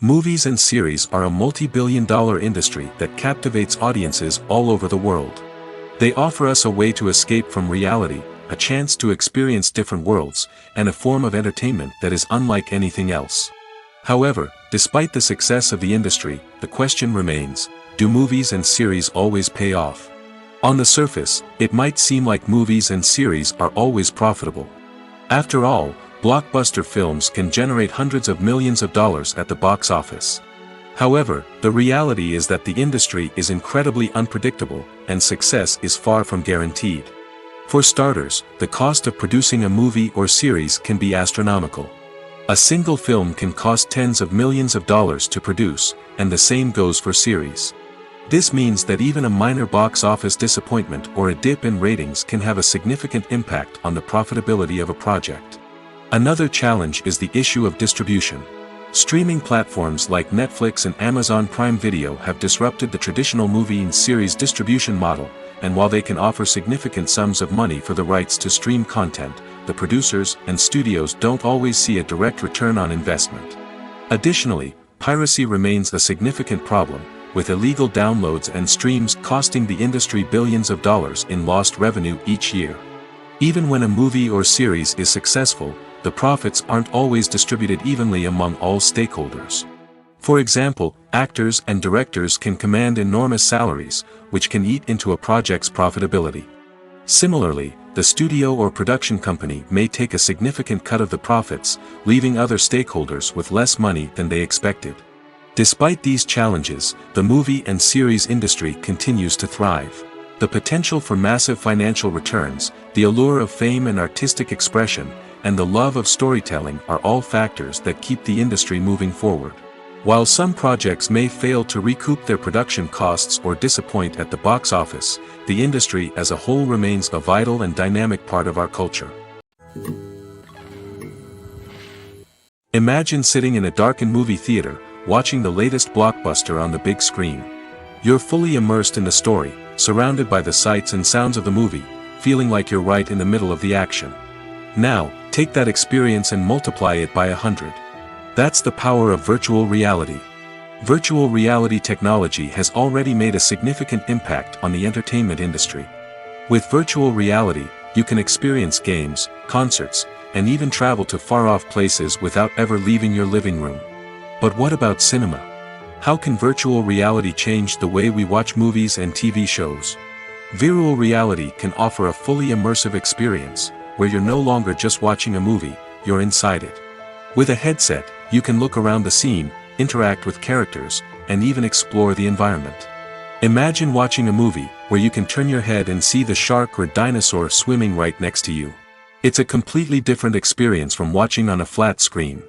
Movies and series are a multi-billion-dollar industry that captivates audiences all over the world. They offer us a way to escape from reality, a chance to experience different worlds, and a form of entertainment that is unlike anything else. However, despite the success of the industry, the question remains, do movies and series always pay off? On the surface, it might seem like movies and series are always profitable. After all, blockbuster films can generate hundreds of millions of dollars at the box office. However, the reality is that the industry is incredibly unpredictable, and success is far from guaranteed. For starters, the cost of producing a movie or series can be astronomical. A single film can cost tens of millions of dollars to produce, and the same goes for series. This means that even a minor box office disappointment or a dip in ratings can have a significant impact on the profitability of a project. Another challenge is the issue of distribution. Streaming platforms like Netflix and Amazon Prime Video have disrupted the traditional movie and series distribution model, and while they can offer significant sums of money for the rights to stream content, the producers and studios don't always see a direct return on investment. Additionally, piracy remains a significant problem, with illegal downloads and streams costing the industry billions of dollars in lost revenue each year. Even when a movie or series is successful, the profits aren't always distributed evenly among all stakeholders. For example, actors and directors can command enormous salaries, which can eat into a project's profitability. Similarly, the studio or production company may take a significant cut of the profits, leaving other stakeholders with less money than they expected. Despite these challenges, the movie and series industry continues to thrive. The potential for massive financial returns, the allure of fame and artistic expression, and the love of storytelling are all factors that keep the industry moving forward. While some projects may fail to recoup their production costs or disappoint at the box office, the industry as a whole remains a vital and dynamic part of our culture. Imagine sitting in a darkened movie theater, watching the latest blockbuster on the big screen. You're fully immersed in the story, surrounded by the sights and sounds of the movie, feeling like you're right in the middle of the action. Now, take that experience and multiply it by 100. That's the power of virtual reality. Virtual reality technology has already made a significant impact on the entertainment industry. With virtual reality, you can experience games, concerts, and even travel to far-off places without ever leaving your living room. But what about cinema? How can virtual reality change the way we watch movies and TV shows? Virtual reality can offer a fully immersive experience, where you're no longer just watching a movie, you're inside it. With a headset, you can look around the scene, interact with characters, and even explore the environment. Imagine watching a movie where you can turn your head and see the shark or dinosaur swimming right next to you. It's a completely different experience from watching on a flat screen.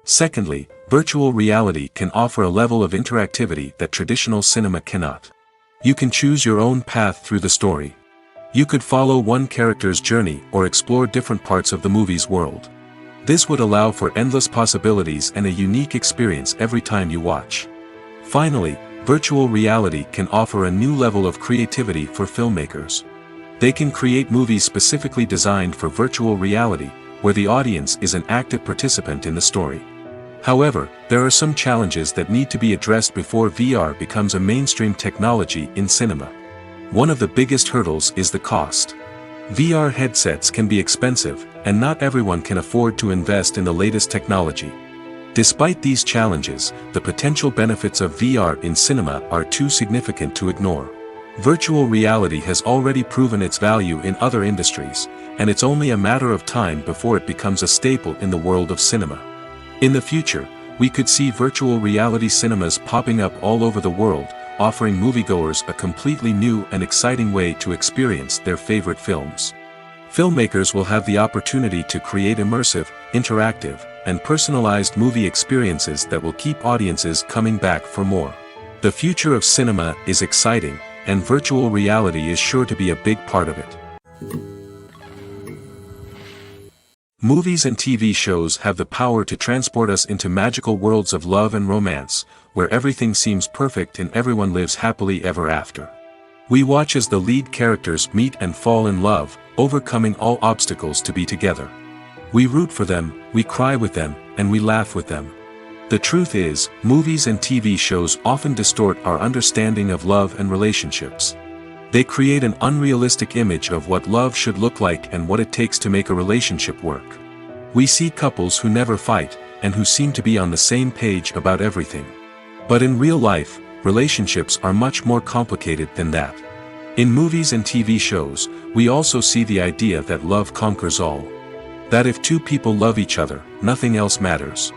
Secondly, virtual reality can offer a level of interactivity that traditional cinema cannot. You can choose your own path through the story. You could follow one character's journey or explore different parts of the movie's world. This would allow for endless possibilities and a unique experience every time you watch. Finally, virtual reality can offer a new level of creativity for filmmakers. They can create movies specifically designed for virtual reality, where the audience is an active participant in the story. However, there are some challenges that need to be addressed before VR becomes a mainstream technology in cinema. One of the biggest hurdles is the cost. VR headsets can be expensive, and not everyone can afford to invest in the latest technology. Despite these challenges, the potential benefits of VR in cinema are too significant to ignore. Virtual reality has already proven its value in other industries, and it's only a matter of time before it becomes a staple in the world of cinema. In the future, we could see virtual reality cinemas popping up all over the world, offering moviegoers a completely new and exciting way to experience their favorite films. Filmmakers will have the opportunity to create immersive, interactive, and personalized movie experiences that will keep audiences coming back for more. The future of cinema is exciting, and virtual reality is sure to be a big part of it. Movies and TV shows have the power to transport us into magical worlds of love and romance, where everything seems perfect and everyone lives happily ever after. We watch as the lead characters meet and fall in love, overcoming all obstacles to be together. We root for them, we cry with them, and we laugh with them. The truth is, movies and TV shows often distort our understanding of love and relationships. They create an unrealistic image of what love should look like and what it takes to make a relationship work. We see couples who never fight, and who seem to be on the same page about everything. But in real life, relationships are much more complicated than that. In movies and TV shows, we also see the idea that love conquers all. That if two people love each other, nothing else matters.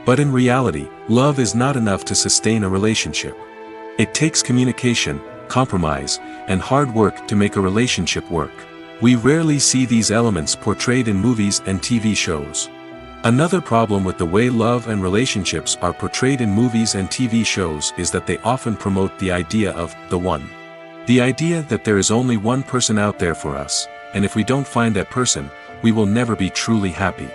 But in reality, love is not enough to sustain a relationship. It takes communication, compromise, and hard work to make a relationship work. We rarely see these elements portrayed in movies and TV shows. Another problem with the way love and relationships are portrayed in movies and TV shows is that they often promote the idea of the one. The idea that there is only one person out there for us, and if we don't find that person, we will never be truly happy.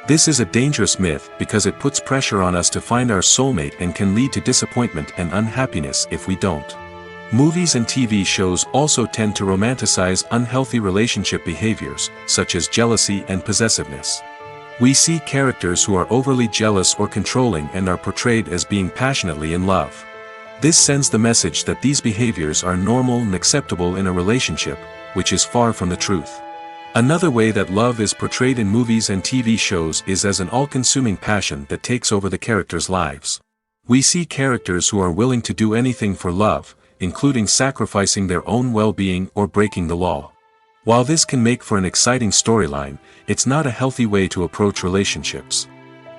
This is a dangerous myth because it puts pressure on us to find our soulmate and can lead to disappointment and unhappiness if we don't. Movies and TV shows also tend to romanticize unhealthy relationship behaviors, such as jealousy and possessiveness. We see characters who are overly jealous or controlling and are portrayed as being passionately in love. This sends the message that these behaviors are normal and acceptable in a relationship, which is far from the truth. Another way that love is portrayed in movies and TV shows is as an all-consuming passion that takes over the characters' lives. We see characters who are willing to do anything for love, including sacrificing their own well-being or breaking the law. While this can make for an exciting storyline, it's not a healthy way to approach relationships.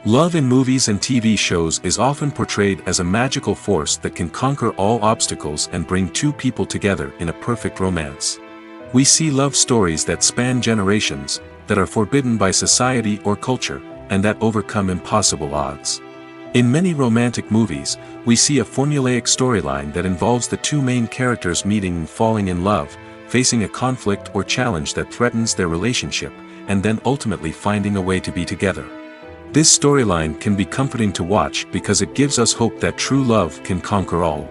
Love in movies and TV shows is often portrayed as a magical force that can conquer all obstacles and bring two people together in a perfect romance. We see love stories that span generations, that are forbidden by society or culture, and that overcome impossible odds. In many romantic movies, we see a formulaic storyline that involves the two main characters meeting and falling in love, facing a conflict or challenge that threatens their relationship, and then ultimately finding a way to be together. This storyline can be comforting to watch because it gives us hope that true love can conquer all.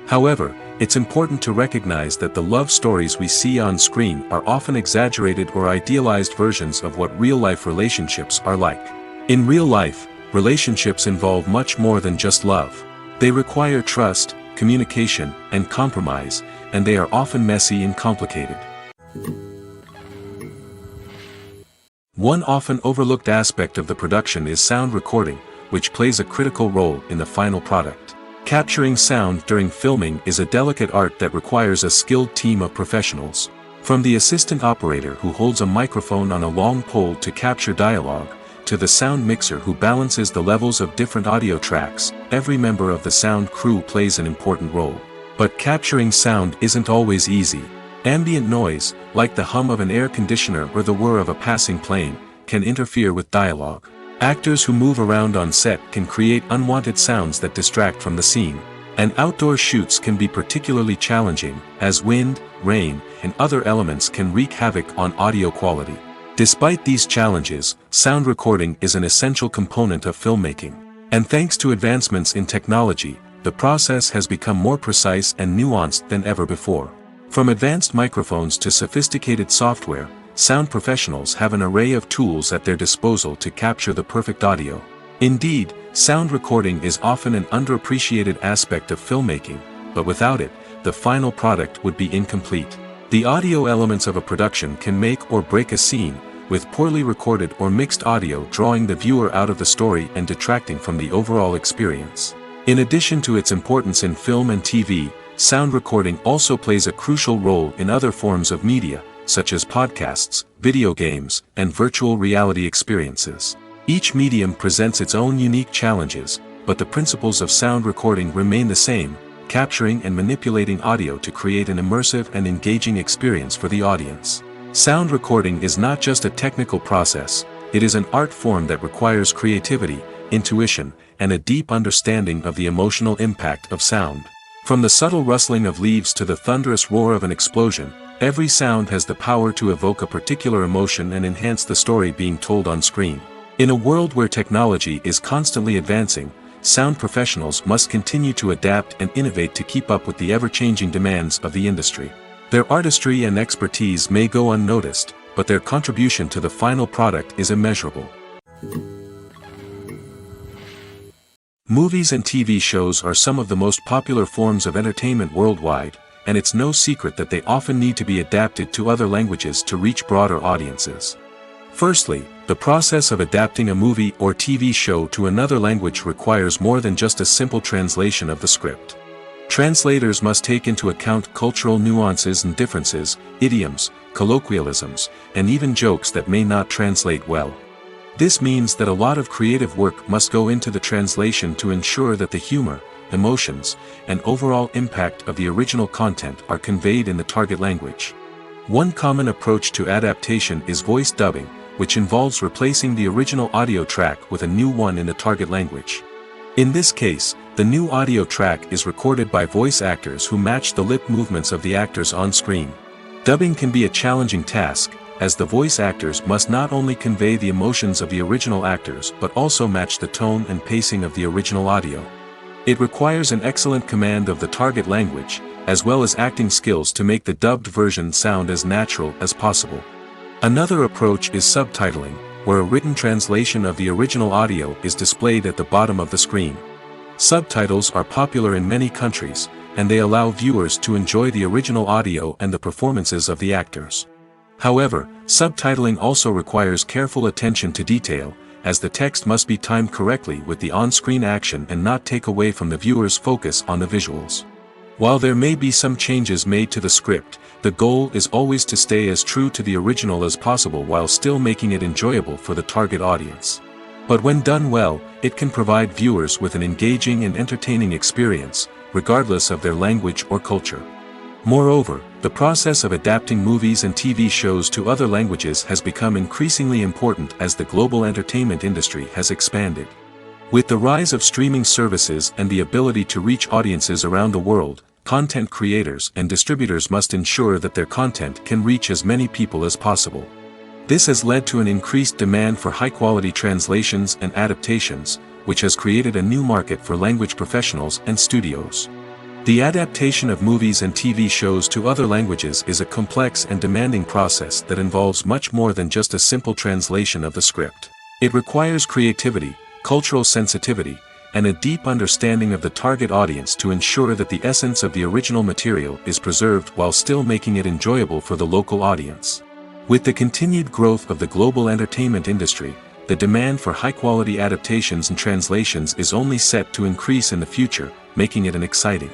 However, it's important to recognize that the love stories we see on screen are often exaggerated or idealized versions of what real-life relationships are like. In real life, relationships involve much more than just love. They require trust, communication, and compromise, and they are often messy and complicated. One often overlooked aspect of the production is sound recording, which plays a critical role in the final product. Capturing sound during filming is a delicate art that requires a skilled team of professionals. From the assistant operator who holds a microphone on a long pole to capture dialogue, to the sound mixer who balances the levels of different audio tracks, every member of the sound crew plays an important role. But capturing sound isn't always easy. Ambient noise, like the hum of an air conditioner or the whir of a passing plane, can interfere with dialogue. Actors who move around on set can create unwanted sounds that distract from the scene. And outdoor shoots can be particularly challenging, as wind, rain, and other elements can wreak havoc on audio quality. Despite these challenges, sound recording is an essential component of filmmaking. And thanks to advancements in technology, the process has become more precise and nuanced than ever before. From advanced microphones to sophisticated software, sound professionals have an array of tools at their disposal to capture the perfect audio. Indeed, sound recording is often an underappreciated aspect of filmmaking, but without it, the final product would be incomplete. The audio elements of a production can make or break a scene, with poorly recorded or mixed audio drawing the viewer out of the story and detracting from the overall experience. In addition to its importance in film and TV, sound recording also plays a crucial role in other forms of media, such as podcasts, video games, and virtual reality experiences. Each medium presents its own unique challenges, but the principles of sound recording remain the same, capturing and manipulating audio to create an immersive and engaging experience for the audience. Sound recording is not just a technical process, it is an art form that requires creativity, intuition, and a deep understanding of the emotional impact of sound. From the subtle rustling of leaves to the thunderous roar of an explosion, every sound has the power to evoke a particular emotion and enhance the story being told on screen. In a world where technology is constantly advancing, sound professionals must continue to adapt and innovate to keep up with the ever-changing demands of the industry. Their artistry and expertise may go unnoticed, but their contribution to the final product is immeasurable. Movies and TV shows are some of the most popular forms of entertainment worldwide, and it's no secret that they often need to be adapted to other languages to reach broader audiences. Firstly, the process of adapting a movie or TV show to another language requires more than just a simple translation of the script. Translators must take into account cultural nuances and differences, idioms, colloquialisms, and even jokes that may not translate well. This means that a lot of creative work must go into the translation to ensure that the humor, emotions, and overall impact of the original content are conveyed in the target language. One common approach to adaptation is voice dubbing, which involves replacing the original audio track with a new one in the target language. In this case, the new audio track is recorded by voice actors who match the lip movements of the actors on screen. Dubbing can be a challenging task, as the voice actors must not only convey the emotions of the original actors but also match the tone and pacing of the original audio. It requires an excellent command of the target language, as well as acting skills to make the dubbed version sound as natural as possible. Another approach is subtitling, where a written translation of the original audio is displayed at the bottom of the screen. Subtitles are popular in many countries, and they allow viewers to enjoy the original audio and the performances of the actors. However, subtitling also requires careful attention to detail, as the text must be timed correctly with the on-screen action and not take away from the viewer's focus on the visuals. While there may be some changes made to the script, the goal is always to stay as true to the original as possible while still making it enjoyable for the target audience. But when done well, it can provide viewers with an engaging and entertaining experience, regardless of their language or culture. Moreover, the process of adapting movies and TV shows to other languages has become increasingly important as the global entertainment industry has expanded. With the rise of streaming services and the ability to reach audiences around the world, content creators and distributors must ensure that their content can reach as many people as possible. This has led to an increased demand for high-quality translations and adaptations, which has created a new market for language professionals and studios. The adaptation of movies and TV shows to other languages is a complex and demanding process that involves much more than just a simple translation of the script. It requires creativity, cultural sensitivity, and a deep understanding of the target audience to ensure that the essence of the original material is preserved while still making it enjoyable for the local audience. With the continued growth of the global entertainment industry, the demand for high-quality adaptations and translations is only set to increase in the future, making it an exciting